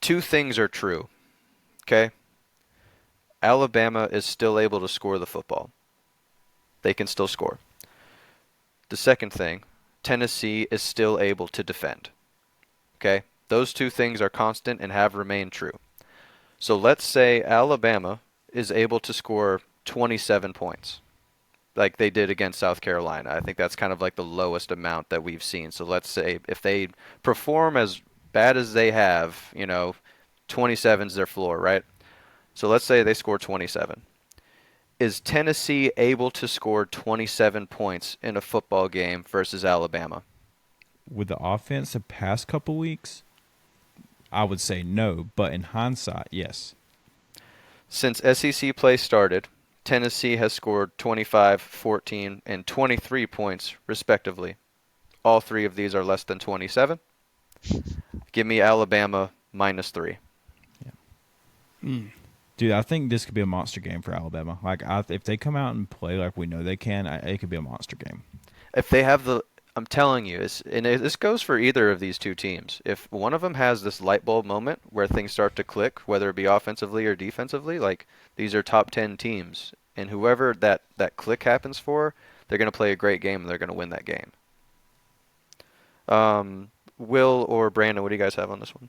Two things are true. Okay, Alabama is still able to score the football. They can still score. The second thing, Tennessee is still able to defend. Okay, those two things are constant and have remained true. So let's say Alabama is able to score 27 points, like they did against South Carolina. I think that's kind of like the lowest amount that we've seen. So let's say if they perform as bad as they have, 27 is their floor, right? So let's say they score 27. Is Tennessee able to score 27 points in a football game versus Alabama? With the offense the past couple weeks, I would say no, but in hindsight, yes. Since SEC play started, Tennessee has scored 25, 14, and 23 points, respectively. All three of these are less than 27. Give me Alabama -3. Dude, I think this could be a monster game for Alabama. Like, if they come out and play like we know they can, it could be a monster game. If they have I'm telling you, this goes for either of these two teams. If one of them has this light bulb moment where things start to click, whether it be offensively or defensively, like these are top 10 teams, and whoever that click happens for, they're going to play a great game and they're going to win that game. Will or Brandon, what do you guys have on this one?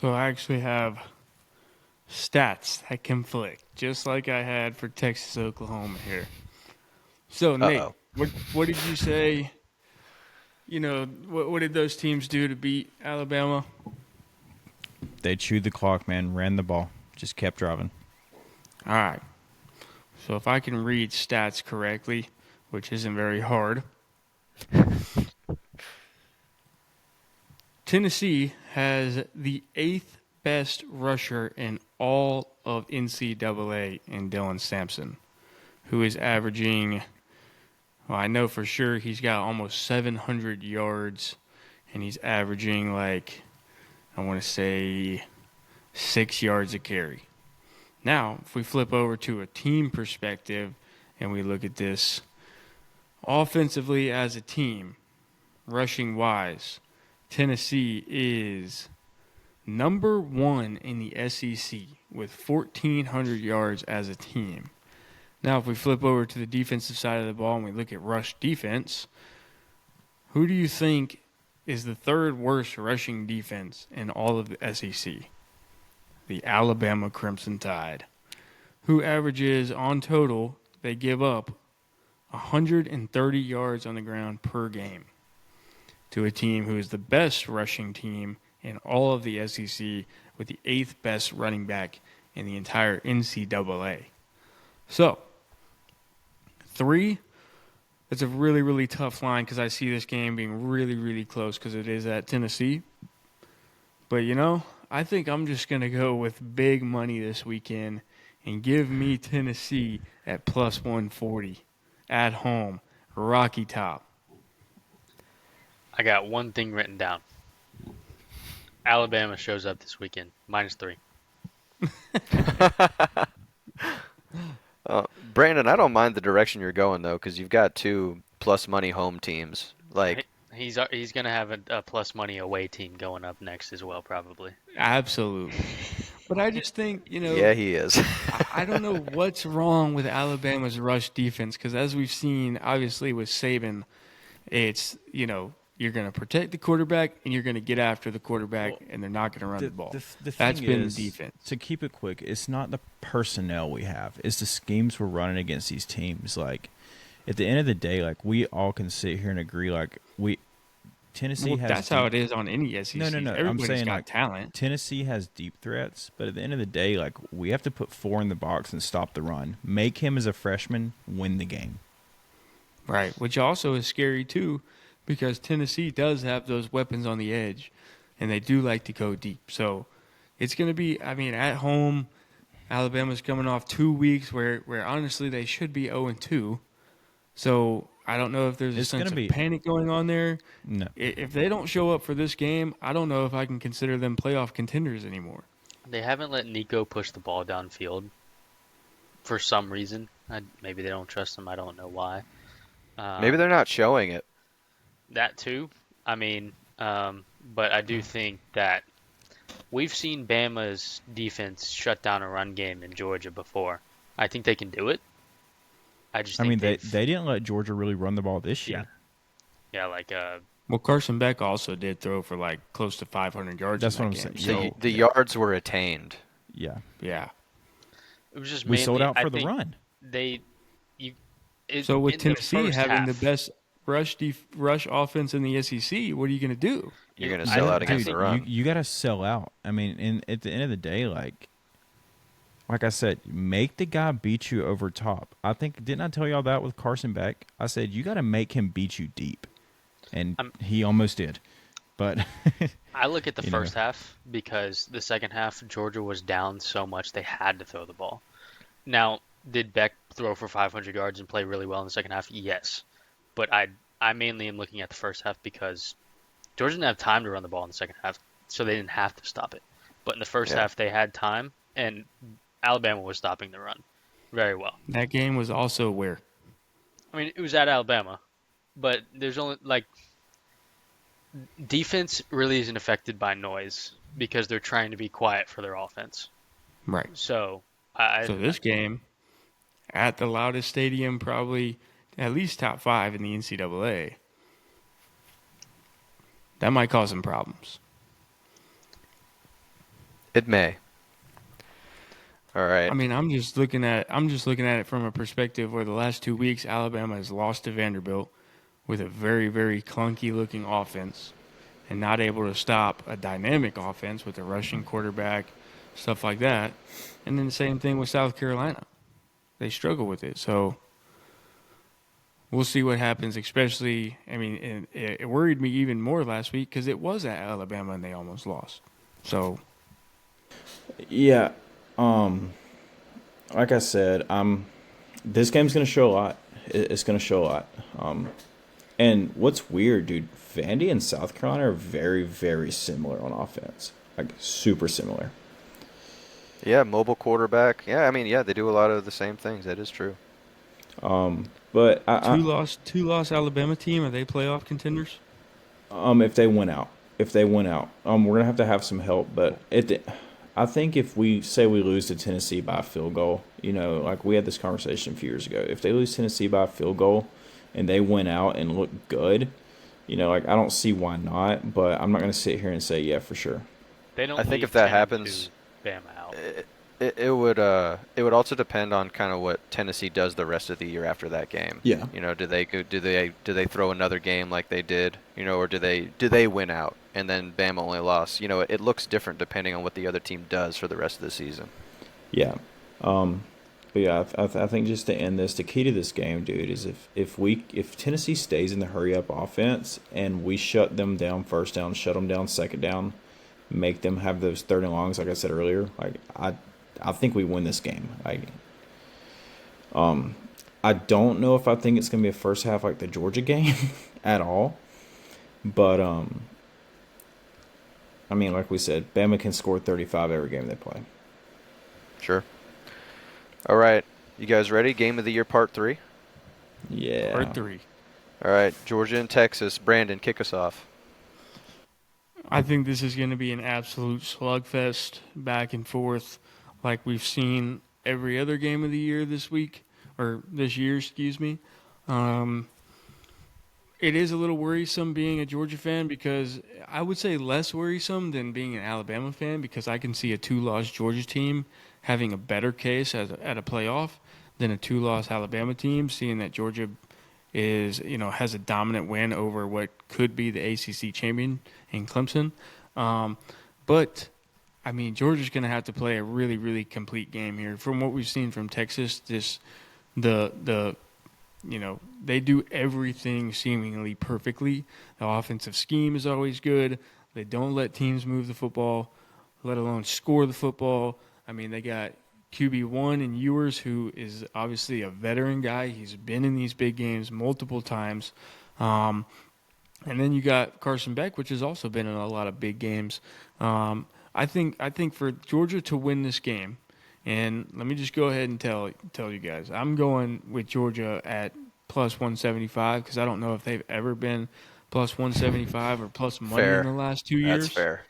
So I actually have stats that conflict, just like I had for Texas Oklahoma here. So Nate, Uh-oh. what did you say? What did those teams do to beat Alabama? They chewed the clock, man, ran the ball, just kept driving. All right. So if I can read stats correctly, which isn't very hard, Tennessee has the 8th best rusher in all of NCAA in Dylan Sampson, who is averaging, well, I know for sure he's got almost 700 yards, and he's averaging I want to say 6 yards a carry. Now, if we flip over to a team perspective and we look at this offensively as a team, rushing wise, Tennessee is number 1 in the SEC with 1,400 yards as a team. Now, if we flip over to the defensive side of the ball and we look at rush defense, who do you think is the third worst rushing defense in all of the SEC? The Alabama Crimson Tide, who averages on total, they give up 130 yards on the ground per game to a team who is the best rushing team in all of the SEC with the 8th best running back in the entire NCAA. So, 3, it's a really, really tough line because I see this game being really, really close because it is at Tennessee. But, I think I'm just going to go with big money this weekend and give me Tennessee at plus 140 at home, Rocky Top. I got one thing written down. Alabama shows up this weekend, -3. Brandon, I don't mind the direction you're going though, because you've got two plus money home teams. Like, He's going to have a plus money away team going up next as well, probably. Absolutely. But I just think, yeah, he is. I don't know what's wrong with Alabama's rush defense because as we've seen, obviously with Saban, it's, you're going to protect the quarterback and you're going to get after the quarterback and they're not going to run the ball. That's been the defense. To keep it quick, it's not the personnel we have. It's the schemes we're running against these teams. Like, at the end of the day, we all can sit here and agree, Tennessee has. That's how it is on any SEC. No. Everybody's I'm saying got talent. Tennessee has deep threats, but at the end of the day, we have to put 4 in the box and stop the run. Make him as a freshman win the game. Right, which also is scary too, because Tennessee does have those weapons on the edge, and they do like to go deep. So, it's going to be, I mean, at home, Alabama's coming off 2 weeks where honestly they should be 0-2. So I don't know if there's a It's sense gonna of be panic going on there. no. If they don't show up for this game, I don't know if I can consider them playoff contenders anymore. They haven't let Nico push the ball downfield for some reason. Maybe they don't trust him. I don't know why. Maybe they're not showing it. That too. I mean, but I do think that we've seen Bama's defense shut down a run game in Georgia before. I think they can do it. I just I think mean, they they've- didn't let Georgia really run the ball this year. yeah, like Well, Carson Beck also did throw for like close to 500 yards. That's in what that I'm game. saying. The yards were attained. Yeah, Yeah. it was just we sold mainly- out I for the think run. So with in the Tennessee first having half, the best rush offense in the SEC, what are you going to do? You're going to I sell don't- out against Dude, the run. You got to sell out. I mean, at the end of the day, like I said, make the guy beat you over top. I think didn't I tell y'all that with Carson Beck? I said you got to make him beat you deep, and he almost did. But I look at the you know. first half because the second half Georgia was down so much they had to throw the ball. Now, did Beck throw for 500 yards and play really well in the second half? Yes, but I mainly am looking at the first half because Georgia didn't have time to run the ball in the second half, so they didn't have to stop it. But in the first Yeah. half, they had time, and Alabama was stopping the run very well. That game was also where? I mean, it was at Alabama, but there's only like defense really isn't affected by noise because they're trying to be quiet for their offense. Right. So So this game, at the loudest stadium, probably at least top 5 in the NCAA. That might cause some problems. It may. All right. I mean, I'm just looking at it from a perspective where the last 2 weeks Alabama has lost to Vanderbilt with a very, very clunky looking offense and not able to stop a dynamic offense with a rushing quarterback, stuff like that. And then the same thing with South Carolina. They struggle with it. So we'll see what happens, especially, I mean, it worried me even more last week because it was at Alabama and they almost lost. So yeah, like I said, this game's gonna show a lot. It's gonna show a lot. And what's weird, dude, Vandy and South Carolina are very, very similar on offense. Like super similar. Yeah, mobile quarterback. Yeah, I mean, yeah, they do a lot of the same things. That is true. But two loss Alabama team, are they playoff contenders? if they win out, we're gonna have some help. But I think if we say we lose to Tennessee by a field goal, like we had this conversation a few years ago, if they lose Tennessee by a field goal and they win out and look good, like I don't see why not. But I'm not gonna sit here and say yeah for sure. they don't. I think leave if that 10 happens, to Bama out. it would also depend on kind of what Tennessee does the rest of the year after that game. Yeah. Do they throw another game like they did? Or do they win out and then Bama only lost? It looks different depending on what the other team does for the rest of the season. Yeah. But yeah, I think just to end this, the key to this game, dude, is if Tennessee stays in the hurry up offense and we shut them down first down, shut them down second down, make them have those third and longs, like I said earlier, like I think we win this game. I don't know if I think it's gonna be a first half like the Georgia game at all, but I mean, like we said, Bama can score 35 every game they play. Sure. All right, you guys ready? Game of the year, part 3. Yeah. Part 3. All right, Georgia and Texas. Brandon, kick us off. I think this is going to be an absolute slugfest back and forth like we've seen every other game of the year this year, excuse me. It is a little worrisome being a Georgia fan because I would say less worrisome than being an Alabama fan because I can see a 2-loss Georgia team having a better case at a playoff than a 2-loss Alabama team, seeing that Georgia has a dominant win over what could be the ACC champion in Clemson. But I mean, Georgia's going to have to play a really, really complete game here. From what we've seen from Texas, they do everything seemingly perfectly. The offensive scheme is always good. They don't let teams move the football. let alone score the football. I mean, they got QB1 in Ewers, who is obviously a veteran guy. He's been in these big games multiple times. Um, and then you got Carson Beck, which has also been in a lot of big games. I think for Georgia to win this game, and let me just go ahead and tell you guys, I'm going with Georgia at plus 175 because I don't know if they've ever been plus 175 or plus money Fair. in the last 2 years. That's fair.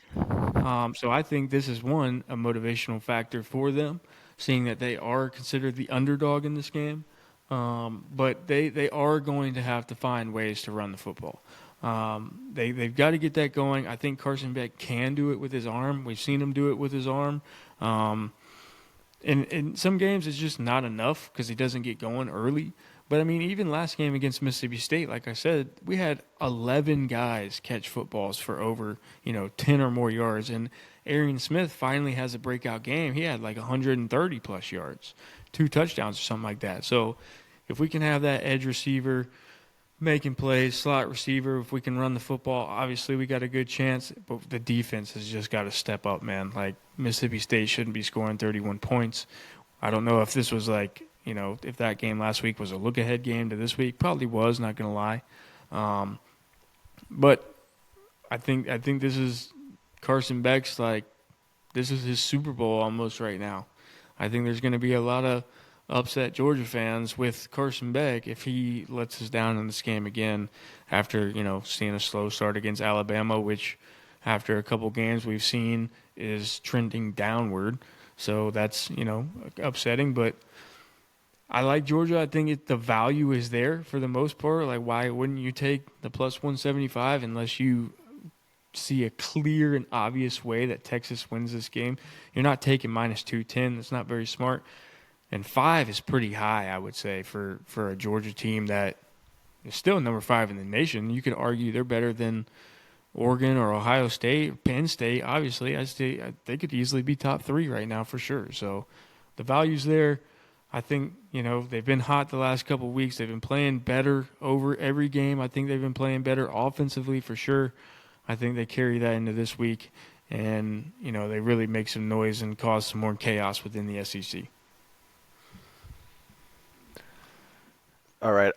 So I think this is a motivational factor for them, seeing that they are considered the underdog in this game. But they are going to have to find ways to run the football. They've got to get that going. I think Carson Beck can do it with his arm. We've seen him do it with his arm. In some games, it's just not enough because he doesn't get going early. But, I mean, even last game against Mississippi State, like I said, we had 11 guys catch footballs for over, 10 or more yards. And Arian Smith finally has a breakout game. He had like 130-plus yards, 2 touchdowns or something like that. So if we can have that edge receiver making plays, slot receiver, if we can run the football, obviously we got a good chance. But the defense has just got to step up, man. Like, Mississippi State shouldn't be scoring 31 points. I don't know if this was like, if that game last week was a look-ahead game to this week. Probably was, not going to lie. But I think this is Carson Beck's, this is his Super Bowl almost right now. I think there's going to be a lot of upset Georgia fans with Carson Beck if he lets us down in this game again after, seeing a slow start against Alabama, which after a couple games we've seen is trending downward. So that's, upsetting. But I like Georgia. I think the value is there for the most part. Like, why wouldn't you take the plus 175 unless you see a clear and obvious way that Texas wins this game? You're not taking minus 210. That's not very smart. And 5 is pretty high, I would say, for a Georgia team that is still number 5 in the nation. You could argue they're better than Oregon or Ohio State, Penn State. Obviously, they could easily be top 3 right now for sure. So the value's there. I think, they've been hot the last couple of weeks. They've been playing better over every game. I think they've been playing better offensively for sure. I think they carry that into this week. And, they really make some noise and cause some more chaos within the SEC. All right.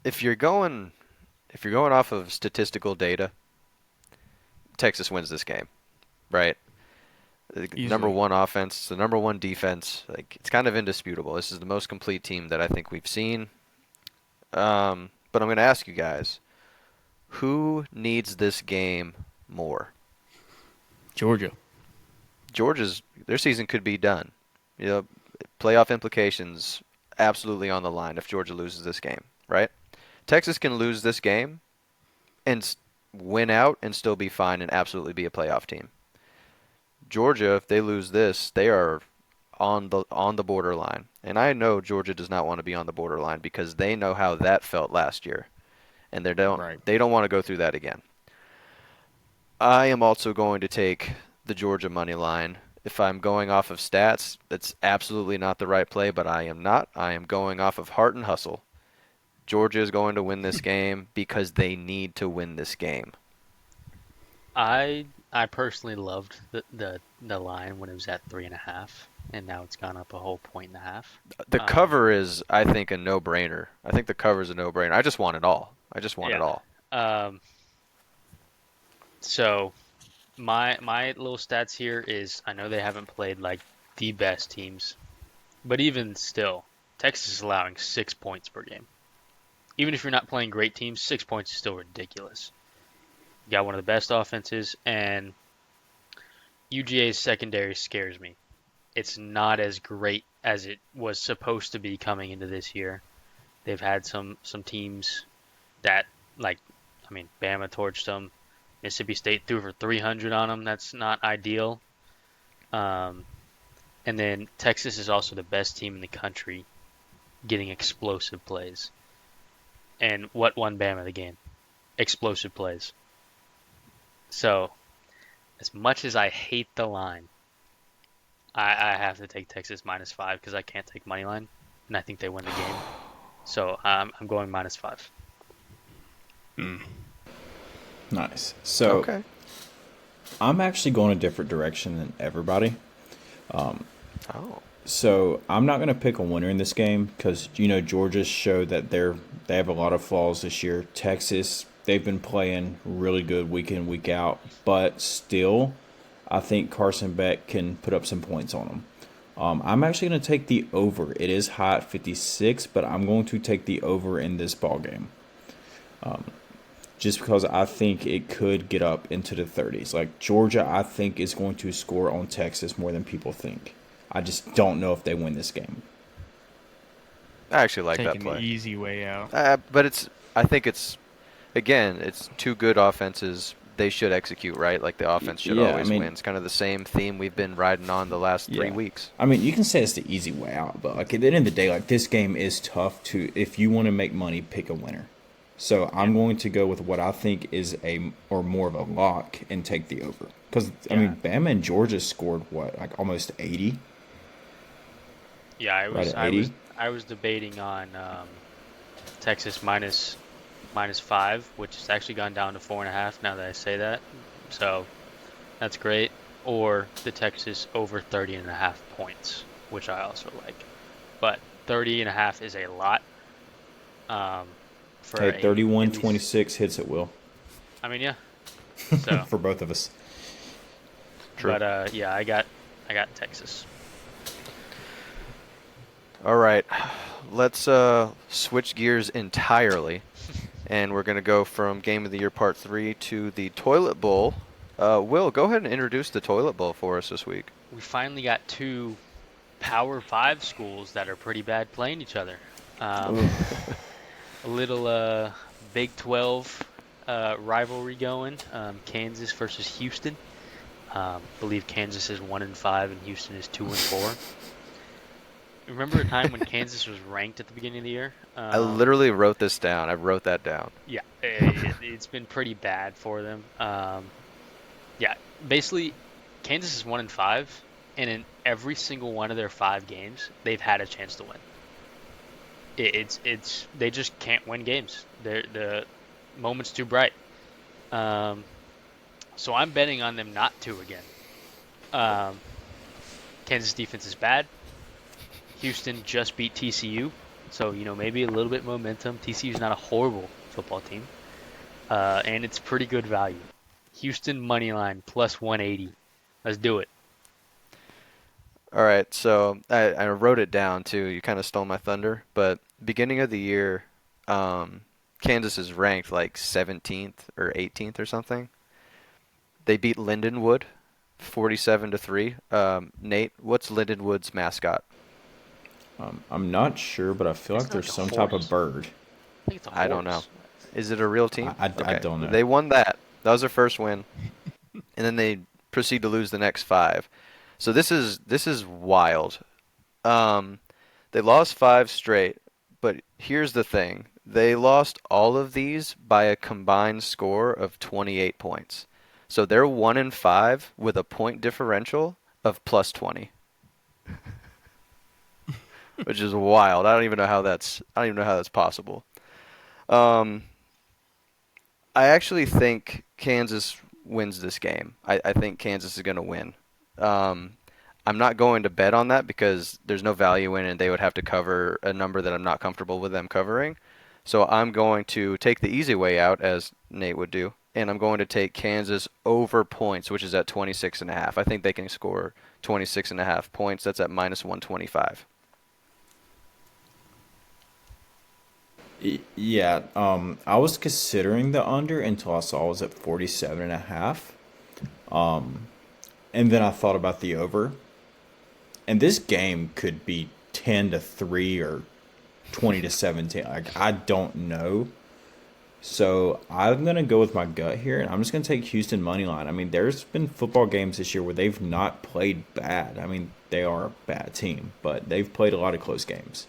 If you're going off of statistical data, Texas wins this game, right? The Easily. number 1 offense, the number 1 defense, it's kind of indisputable. This is the most complete team that I think we've seen. But I'm going to ask you guys, who needs this game more? Georgia. Their season could be done. Playoff implications absolutely on the line if Georgia loses this game, right? Texas can lose this game and win out and still be fine and absolutely be a playoff team. Georgia, if they lose this, they are on the borderline. And I know Georgia does not want to be on the borderline because they know how that felt last year. And they don't want to go through that again. I am also going to take the Georgia money line. If I'm going off of stats, that's absolutely not the right play, but I am not. I am going off of heart and hustle. Georgia is going to win this game because they need to win this game. I personally loved the line when it was at 3.5, and now it's gone up a whole 1.5. The cover is, I think, a no-brainer. I think the cover is a no-brainer. I just want it all. It all. So my little stats here is I know they haven't played like the best teams, but even still, Texas is allowing 6 points per game. Even if you're not playing great teams, 6 points is still ridiculous. You got one of the best offenses, and UGA's secondary scares me. It's not as great as it was supposed to be coming into this year. They've had some teams that, Bama torched them. Mississippi State threw for 300 on them. That's not ideal. And then Texas is also the best team in the country getting explosive plays. And what won Bama the game? Explosive plays. So, as much as I hate the line, I have to take Texas -5 because I can't take money line, and I think they win the game. So I'm going -5. Nice. So Okay. I'm actually going a different direction than everybody. Oh, So I'm not going to pick a winner in this game because Georgia showed that they have a lot of flaws this year. Texas, they've been playing really good week in week out, but still, I think Carson Beck can put up some points on them. I'm actually going to take the over. It is high at 56, but I'm going to take the over in this ball game. Just because I think it could get up into the 30s. Like Georgia, I think is going to score on Texas more than people think. I just don't know if they win this game. I actually like that Taking the play. easy way out. But I think again, it's two good offenses. They should execute, right? Like the offense should Yeah, I always mean, win. It's kind of the same theme we've been riding on the last 3 weeks. I mean, you can say it's the easy way out, but like at the end of the day, like this game is tough to if you want to make money, pick a winner. So I'm going to go with what I think is or more of a lock and take the over. Because I mean, Bama and Georgia scored what, like almost 80. Yeah, Right at 80? I was debating on Texas minus 5, which has actually gone down to 4.5 now that I say that. So that's great. Or the Texas over 30.5 points, which I also like. But 30.5 is a lot. For Hey, at 31-26 hits at will I mean, yeah. So, for both of us. True. but yeah, I got Texas. All right, let's switch gears entirely, and we're gonna go from Game of the Year Part 3 to the Toilet Bowl. Will, go ahead and introduce the Toilet Bowl for us this week. We finally got two Power 5 schools that are pretty bad playing each other. A little Big 12 rivalry going. Kansas versus Houston. Believe Kansas is 1-5 and Houston is 2-4. Remember a time when Kansas was ranked at the beginning of the year? I literally wrote this down. I wrote that down. Yeah, it's been pretty bad for them. Yeah, basically, Kansas is 1-5, and in every single one of their 5 games, they've had a chance to win. It's they just can't win games. The moment's too bright. So I'm betting on them not to again. Kansas defense is bad. Houston just beat TCU, so maybe a little bit momentum. TCU's not a horrible football team, and it's pretty good value. Houston money line plus 180. Let's do it. All right, so I wrote it down too. You kind of stole my thunder, but beginning of the year, Kansas is ranked like 17th or 18th or something. They beat Lindenwood 47-3. Nate, what's Lindenwood's mascot? I'm not sure, but I feel It's like not there's like a some type of horse. bird. I think it's a I don't know. horse. Is it a real team? I don't know. They won that. That was their first win, and then they proceed to lose the next 5. So this is wild. They lost 5 straight, but here's the thing: they lost all of these by a combined score of 28 points. So they're 1-5 with a point differential of plus 20, which is wild. I don't even know how that's possible. I actually think Kansas wins this game. I think Kansas is going to win. I'm not going to bet on that because there's no value in it, and they would have to cover a number that I'm not comfortable with them covering. So I'm going to take the easy way out, as Nate would do, and I'm going to take Kansas over points, which is at 26.5. I think they can score 26.5 points. That's at minus 125. Yeah, I was considering the under until I saw it was at 47.5. And then I thought about the over. And this game could be 10-3 or 20-17. Like, I don't know. So I'm gonna go with my gut here, and I'm just gonna take Houston money line. I mean, there's been football games this year where they've not played bad. I mean, they are a bad team, but they've played a lot of close games.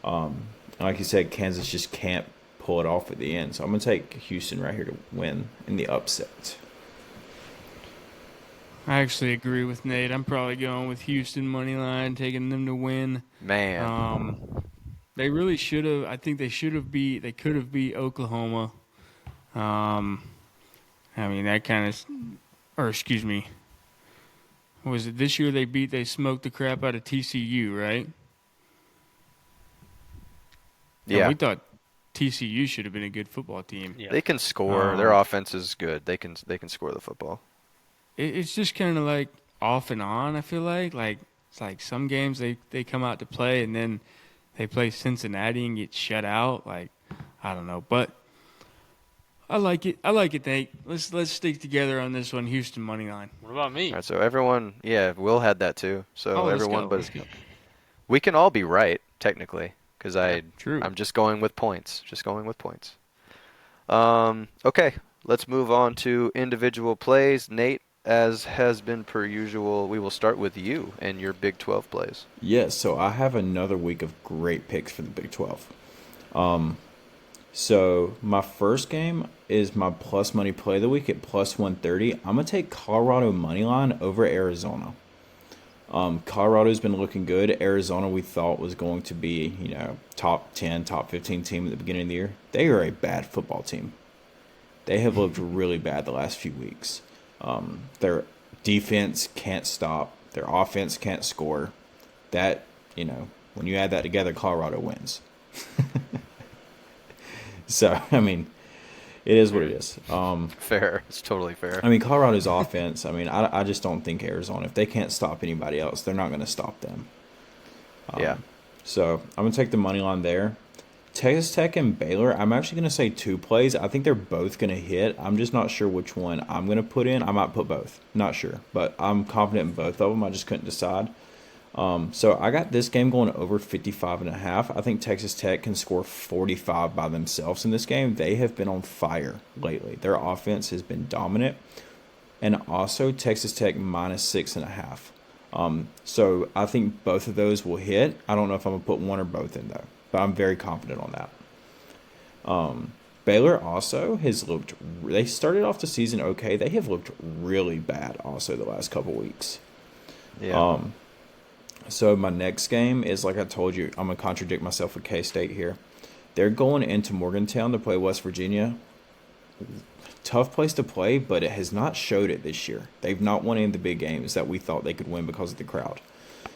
Like you said, Kansas just can't pull it off at the end. So I'm gonna take Houston right here to win in the upset. I actually agree with Nate. I'm probably going with Houston money line, taking them to win. Man. They really should have. I think they should have beat. They could have beat Oklahoma. I mean, that kind of or excuse me, was it this year they smoked the crap out of TCU, right? And Yeah, we thought TCU should have been a good football team. Yeah. they can score. Their Um, offense is good. They can score the football. it's just kind of like off and on. I feel like it's like some games they come out to play and then they play Cincinnati and get shut out. Like I don't know, but I like it. I like it, Nate. Let's stick together on this one. Houston money line. What about me? All right, so everyone, yeah, Will had that too. So Oh, let's everyone, go. but Let's go. we can all be right technically, because Yeah, True. I'm just going with points. Just going with points. Okay, let's move on to individual plays. Nate, as has been per usual, we will start with you and your Big 12 plays. Yes, so I have another week of great picks for the Big 12. So my first game is my plus money play of the week at plus 130. I'm going to take Colorado money line over Arizona. Colorado's been looking good. Arizona we thought was going to be, top 10, top 15 team at the beginning of the year. They are a bad football team. They have looked really bad the last few weeks. Their defense can't stop. Their offense can't score. That, when you add that together, Colorado wins. So, I mean, it is what it is. Fair. It's totally fair. I mean, Colorado's offense, I just don't think Arizona, if they can't stop anybody else, they're not going to stop them. Yeah. So, I'm going to take the money line there. Texas Tech and Baylor, I'm actually going to say two plays. I think they're both going to hit. I'm just not sure which one I'm going to put in. I might put both. Not sure. But I'm confident in both of them. I just couldn't decide. So I got this game going over 55.5. I think Texas Tech can score 45 by themselves in this game. They have been on fire lately. Their offense has been dominant. And also Texas Tech minus 6.5. So I think both of those will hit. I don't know if I'm going to put one or both in though. But I'm very confident on that. Baylor also has looked. They started off the season okay. They have looked really bad also the last couple weeks. Yeah. So my next game is, like I told you, I'm going to contradict myself with K-State here. They're going into Morgantown to play West Virginia. Tough place to play, but it has not showed it this year. They've not won any of the big games that we thought they could win because of the crowd.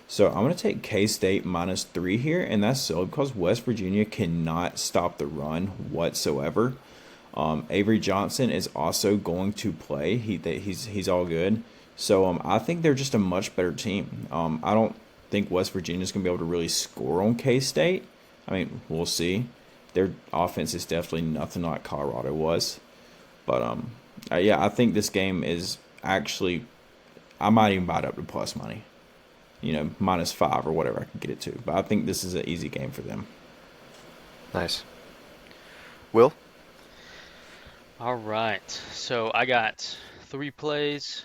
So I'm going to take K-State minus 3 here, and that's so because West Virginia cannot stop the run whatsoever. Avery Johnson is also going to play. He's all good. So I think they're just a much better team. I don't think West Virginia's going to be able to really score on K-State. I mean, we'll see. Their offense is definitely nothing like Colorado was. But, yeah, I think this game is actually – I might even buy it up to plus money. Minus 5 or whatever I can get it to. But I think this is an easy game for them. Nice. Will? All right. So I got 3 plays.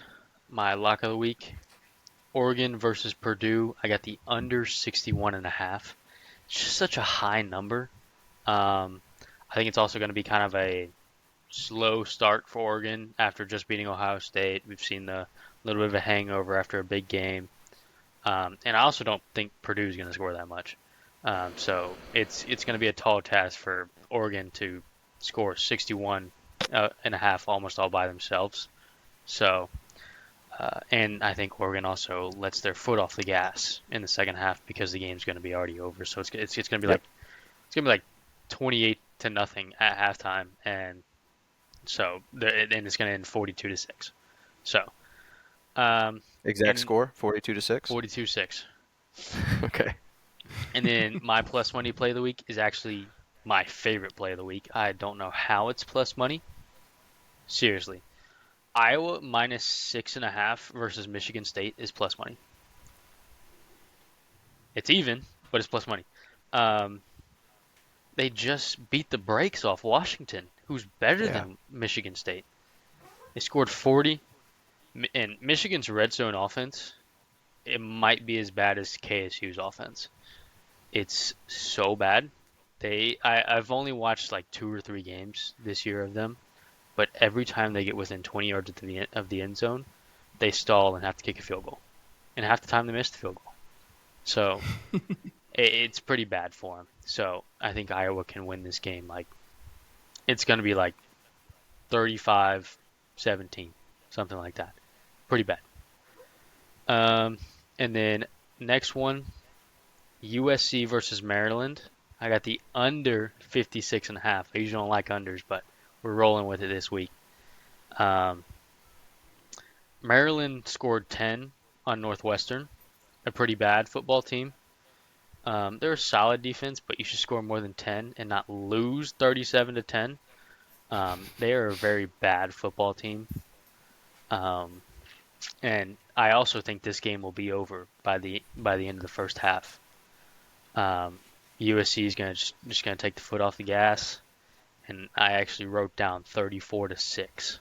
My lock of the week, Oregon versus Purdue. I got the under 61.5. It's just such a high number. I think it's also going to be kind of a slow start for Oregon after just beating Ohio State. We've seen the little bit of a hangover after a big game. And I also don't think Purdue's going to score that much. So it's going to be a tall task for Oregon to score 61 and a half almost all by themselves. So, and I think Oregon also lets their foot off the gas in the second half because the game's going to be already over. So it's going to be like 28-0 at halftime, and so and it's going to end 42-6. So. Exact score? 42-6? 42-6. Okay. And then my plus money play of the week is actually my favorite play of the week. I don't know how it's plus money. Seriously. Iowa minus 6.5 versus Michigan State is plus money. It's even, but it's plus money. They just beat the brakes off Washington, who's better than Michigan State. They scored 40. And Michigan's red zone offense, it might be as bad as KSU's offense. It's so bad. I've only watched like 2 or 3 games this year of them, but every time they get within 20 yards of the end zone, they stall and have to kick a field goal. And half the time they miss the field goal. So it's pretty bad for them. So I think Iowa can win this game. Like it's going to be like 35-17, something like that. pretty bad. Um, and then next one, USC versus Maryland. I got the under 56.5. I usually don't like unders, but we're rolling with it this week. Um, Maryland scored 10 on Northwestern, a pretty bad football team. They're a solid defense, but you should score more than 10 and not lose 37 to 10. They are a very bad football team. Um, and I also think this game will be over by the end of the first half. USC is gonna just gonna take the foot off the gas, and I actually wrote down 34-6.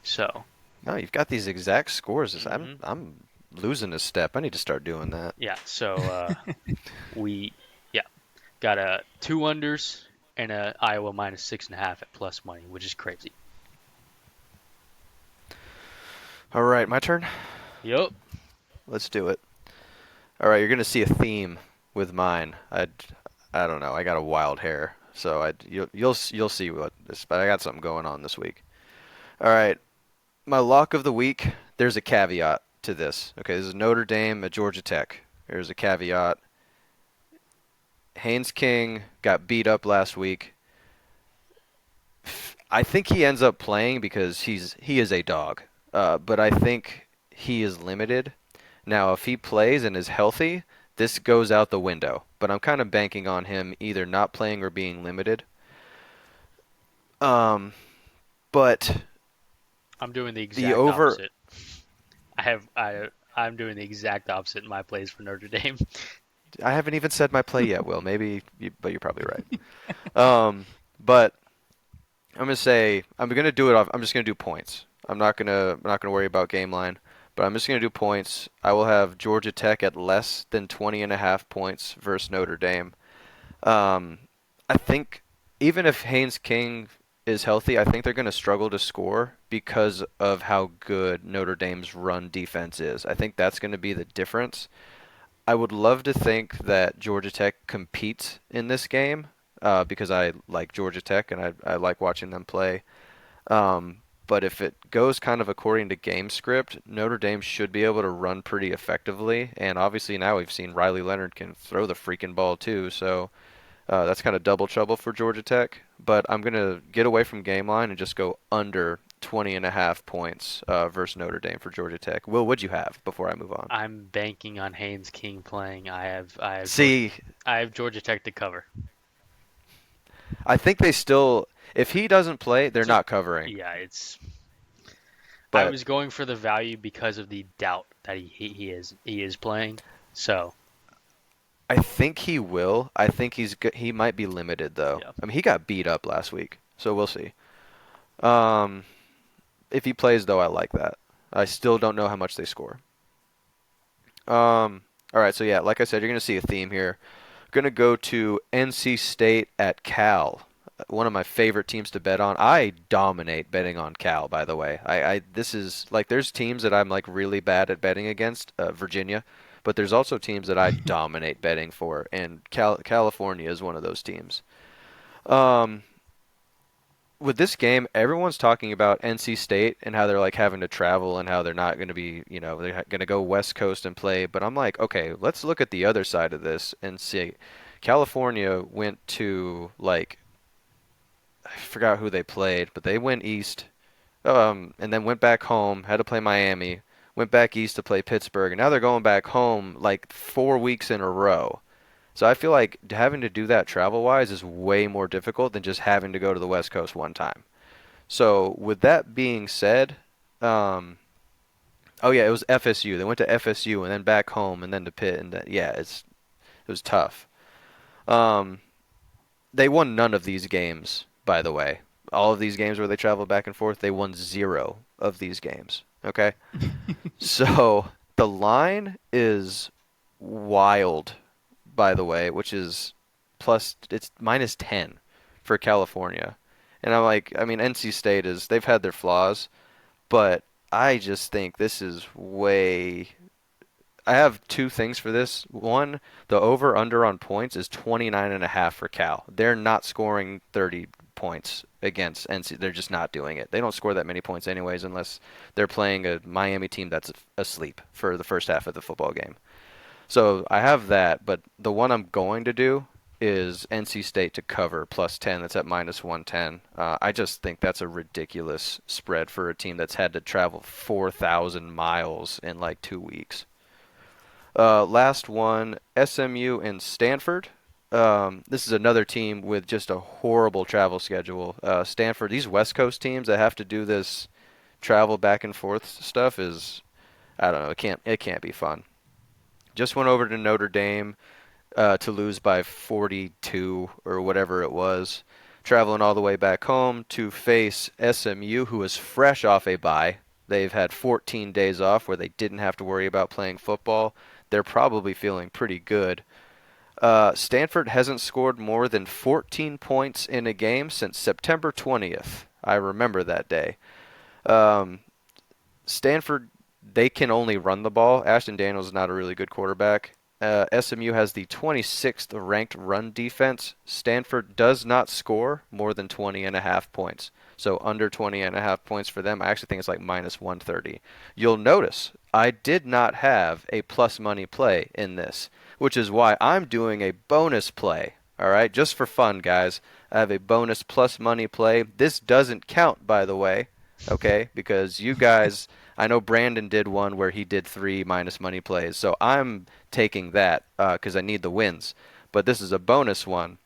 So, No, you've got these exact scores. I'm mhm. I'm losing a step. I need to start doing that. Yeah. So we yeah got a two unders and a Iowa minus 6.5 at plus money, which is crazy. All right, my turn. Yep. Let's do it. All right, you're gonna see a theme with mine. I don't know. I got a wild hair, so you'll see what this. But I got something going on this week. All right, my lock of the week. There's a caveat to this. Okay, this is Notre Dame at Georgia Tech. There's a caveat. Haynes King got beat up last week. I think he ends up playing because he is a dog. But I think he is limited. Now, if he plays and is healthy, this goes out the window. But I'm kind of banking on him either not playing or being limited. Um, but I'm doing the the exact over. opposite. I'm doing the exact opposite in my plays for Notre Dame. I haven't even said my play yet, Will. But you're probably right. But I'm gonna say I'm gonna do it off. I'm just gonna do points. I'm not gonna worry about game line, but I'm just gonna do points. I will have Georgia Tech at less than 20.5 points versus Notre Dame. Um, I think even if Haynes King is healthy, I think they're gonna struggle to score because of how good Notre Dame's run defense is. I think that's gonna be the difference. I would love to think that Georgia Tech competes in this game because I like Georgia Tech and I like watching them play. But if it goes kind of according to game script, Notre Dame should be able to run pretty effectively. And obviously now we've seen Riley Leonard can throw the freaking ball too. So that's kind of double trouble for Georgia Tech. But I'm going to get away from game line and just go under 20.5 points versus Notre Dame for Georgia Tech. Will, what'd you have before I move on? I'm banking on Haynes King playing. See, I have Georgia Tech to cover. I think they still, if he doesn't play, they're Just not covering. yeah, it's. I But was going for the value because of the doubt that he is playing. So I think he will. I think he might be limited though. yeah, I mean, he got beat up last week, so we'll see. Um, if he plays though, I like that. I still don't know how much they score. All right, so yeah, like I said, you're gonna see a theme here. Gonna go to NC State at Cal. One of my favorite teams to bet on. I dominate betting on Cal, by the way. This is like there's teams that I'm like really bad at betting against, Virginia, but there's also teams that I dominate betting for, and California is one of those teams. Um, with this game, everyone's talking about NC State and how they're like having to travel and how they're not going to be, they're going to go West Coast and play. But I'm like, okay, let's look at the other side of this and see. California went to like I forgot who they played, but they went east, and then went back home. Had to play Miami. Went back east to play Pittsburgh, and now they're going back home like 4 weeks in a row. So I feel like having to do that travel wise is way more difficult than just having to go to the West Coast one time. So with that being said, oh yeah, it was FSU. They went to FSU and then back home and then to Pitt and then, yeah, it was tough. Um, they won none of these games, by the way. All of these games where they traveled back and forth, they won zero of these games. Okay, so the line is wild, by the way, which is it's minus 10 for California. And I'm like, I mean, NC State they've had their flaws, but I just think this is way. I have two things for this. One, the over under on points is 29.5 for Cal. They're not scoring 30 points against NC. They're just not doing it. They don't score that many points anyways unless they're playing a Miami team that's asleep for the first half of the football game. So I have that, but the one I'm going to do is NC State to cover +10. That's at -110. I just think that's a ridiculous spread for a team that's had to travel 4,000 miles in like 2 weeks. Last one, SMU and Stanford. This is another team with just a horrible travel schedule. Stanford, these West Coast teams that have to do this travel back and forth stuff is, I don't know, it can't be fun. Just went over to Notre Dame to lose by 42 or whatever it was. Traveling all the way back home to face SMU, who is fresh off a bye. They've had 14 days off where they didn't have to worry about playing football. They're probably feeling pretty good. Stanford hasn't scored more than 14 points in a game since September 20th. I remember that day. Um, Stanford, they can only run the ball. Ashton Daniels is not a really good quarterback. SMU has the 26th ranked run defense. Stanford does not score more than 20.5 points. So under 20.5 points for them, I actually think it's like -130. You'll notice I did not have a plus money play in this, which is why I'm doing a bonus play. All right, just for fun, guys. I have a bonus plus money play. This doesn't count, by the way, okay? Because you guys, I know Brandon did one where he did 3 minus money plays, so I'm taking that because I need the wins. But this is a bonus one,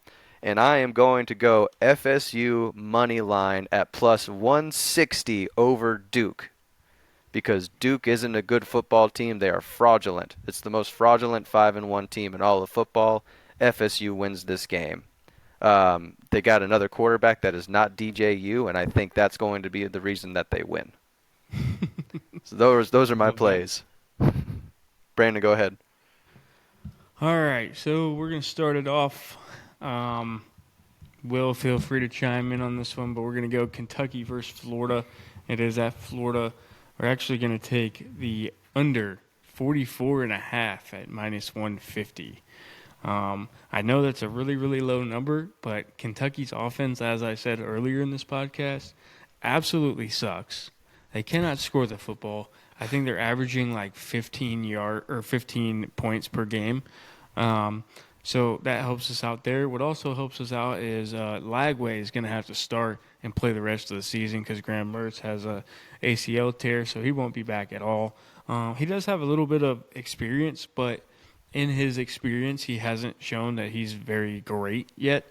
and I am going to go FSU money line at +160 over Duke because Duke isn't a good football team. They are fraudulent. It's the most fraudulent 5-1 team in all of football. FSU wins this game. They got another quarterback that is not DJU, and I think that's going to be the reason that they win. So those are my plays. Brandon, go ahead. All right, so we're going to start it off. Will, feel free to chime in on this one, but we're going to go Kentucky versus Florida. It is at Florida. We're actually going to take the under 44.5 at -150. I know that's a really, really low number, but Kentucky's offense, as I said earlier in this podcast, absolutely sucks. They cannot score the football. I think they're averaging like 15 points per game. So that helps us out there. What also helps us out is Lagway is going to have to start and play the rest of the season because Graham Mertz has a ACL tear, so he won't be back at all. He does have a little bit of experience, but in his experience, he hasn't shown that he's very great yet.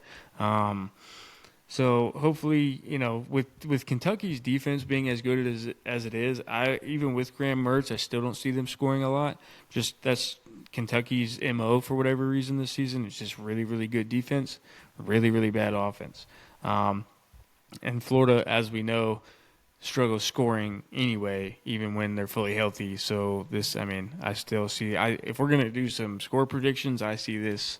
So hopefully, with Kentucky's defense being as good as it is, even with Graham Mertz, I still don't see them scoring a lot. Just that's Kentucky's MO for whatever reason this season. It's just really, really good defense, really, really bad offense. And Florida, as we know, struggles scoring anyway, even when they're fully healthy. So I still see. If we're gonna do some score predictions, I see this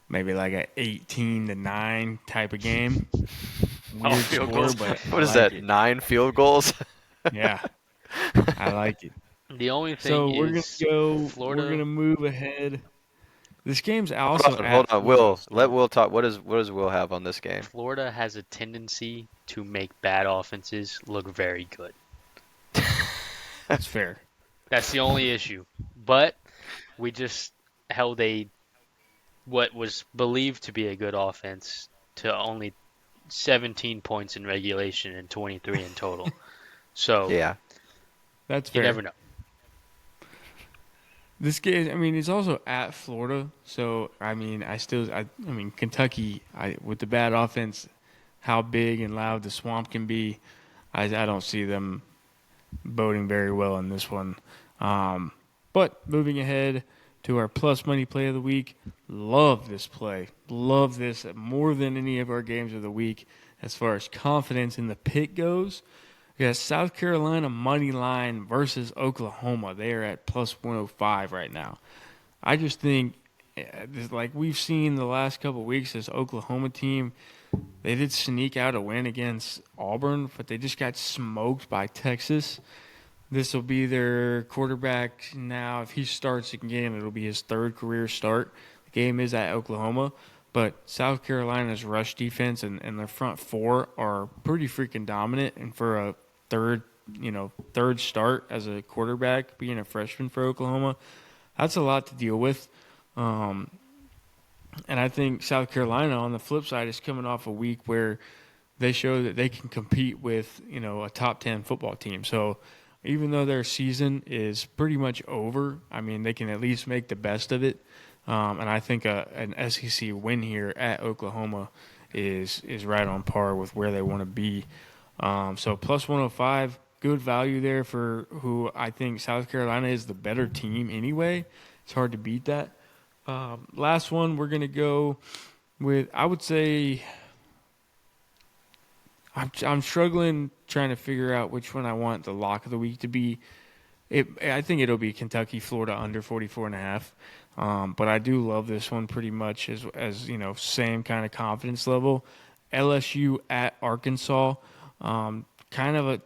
maybe like an 18-9 type of game. Weird field score, goals. but What I is like that? it. 9 field goals? Yeah, I like it. The only thing So we're is gonna go. Florida. We're gonna move ahead. This game's also Hold on. at Will, Florida, so- let Will talk. What does Will have on this game? Florida has a tendency to make bad offenses look very good. That's fair. That's the only issue. But we just held what was believed to be a good offense to only 17 points in regulation and 23 in total. So Yeah. That's you fair. never know. This game, it's also at Florida, so Kentucky, with the bad offense, how big and loud the swamp can be, I don't see them boding very well in this one. But moving ahead to our plus money play of the week, love this play, love this more than any of our games of the week as far as confidence in the pick goes. We got South Carolina money line versus Oklahoma. They are at +105 right now. I just think, like we've seen the last couple of weeks, this Oklahoma team, they did sneak out a win against Auburn, but they just got smoked by Texas. This will be their quarterback now. If he starts again, it'll be his third career start. The game is at Oklahoma. But South Carolina's rush defense and their front four are pretty freaking dominant. And for a third start as a quarterback, being a freshman for Oklahoma, that's a lot to deal with. And I think South Carolina, on the flip side, is coming off a week where they show that they can compete with, a top 10 football team. So even though their season is pretty much over, I mean, they can at least make the best of it. And I think an SEC win here at Oklahoma is right on par with where they want to be. So plus 105, good value there for who I think South Carolina is the better team anyway. It's hard to beat that. Last one, we're going to go with, I would say, I'm struggling trying to figure out which one I want the lock of the week to be. I think it'll be Kentucky, Florida under 44.5. But I do love this one pretty much as same kind of confidence level. LSU at Arkansas, kind of a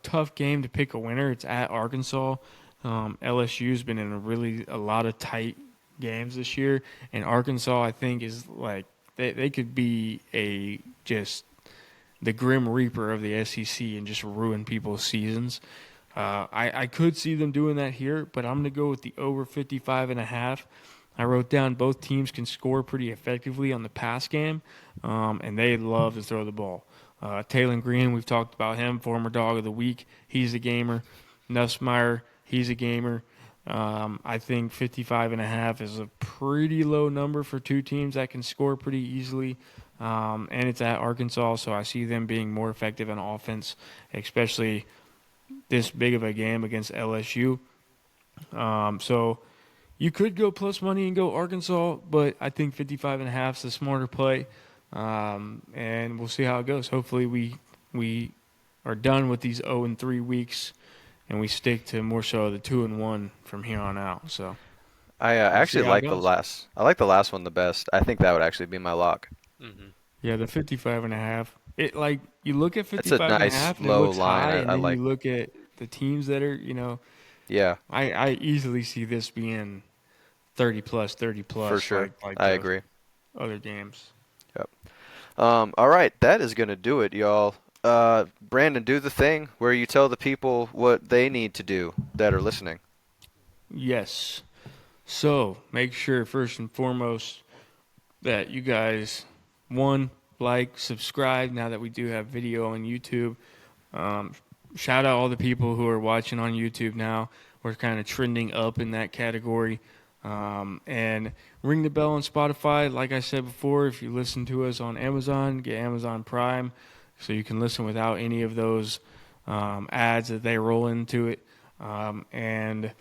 tough game to pick a winner. It's at Arkansas. LSU's been in a lot of tight games this year, and Arkansas I think is like they could be just the Grim Reaper of the SEC and just ruin people's seasons. I could see them doing that here, but I'm going to go with the over 55.5. I wrote down both teams can score pretty effectively on the pass game, and they love to throw the ball. Taylor Green, we've talked about him, former dog of the week. He's a gamer. Nussmeier, he's a gamer. I think 55.5 is a pretty low number for two teams that can score pretty easily. And it's at Arkansas, so I see them being more effective in offense, especially this big of a game against LSU. So you could go plus money and go Arkansas, but I think 55.5 is a smarter play. And we'll see how it goes. Hopefully we are done with these 0-3 weeks, and we stick to more so the 2-1 from here on out. So I we'll actually see how it like the goes. last. I like the last one the best. I think that would actually be my lock. Hmm. Yeah, the 55.5. It like you look at It's a 55 and a nice half and it low looks line. high, and I then like. you look at the teams that are, Yeah, I easily see this being 30 plus, for sure. like I the agree. other games. Yep. All right, that is gonna do it, y'all. Brandon, do the thing where you tell the people what they need to do that are listening. Yes. So make sure first and foremost that you guys like, subscribe. Now that we do have video on YouTube, shout out all the people who are watching on YouTube now. We're kind of trending up in that category. And ring the bell on Spotify. Like I said before, if you listen to us on Amazon, get Amazon Prime so you can listen without any of those ads that they roll into it. And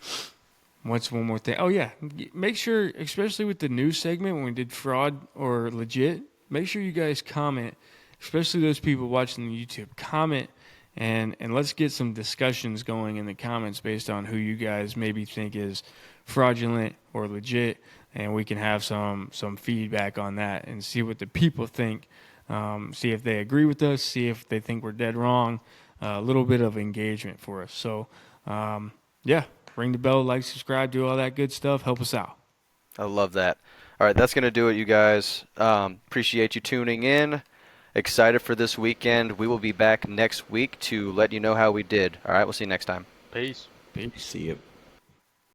what's one more thing? Oh, yeah. Make sure, especially with the news segment when we did fraud or legit, make sure you guys comment, especially those people watching the YouTube. Comment and let's get some discussions going in the comments based on who you guys maybe think is fraudulent or legit, and we can have some feedback on that and see what the people think. See if they agree with us, see if they think we're dead wrong. A little bit of engagement for us. So, yeah, ring the bell, like, subscribe, do all that good stuff. Help us out. I love that. All right, that's going to do it, you guys. Appreciate you tuning in. Excited for this weekend. We will be back next week to let you know how we did. All right, we'll see you next time. Peace. Peace. See you.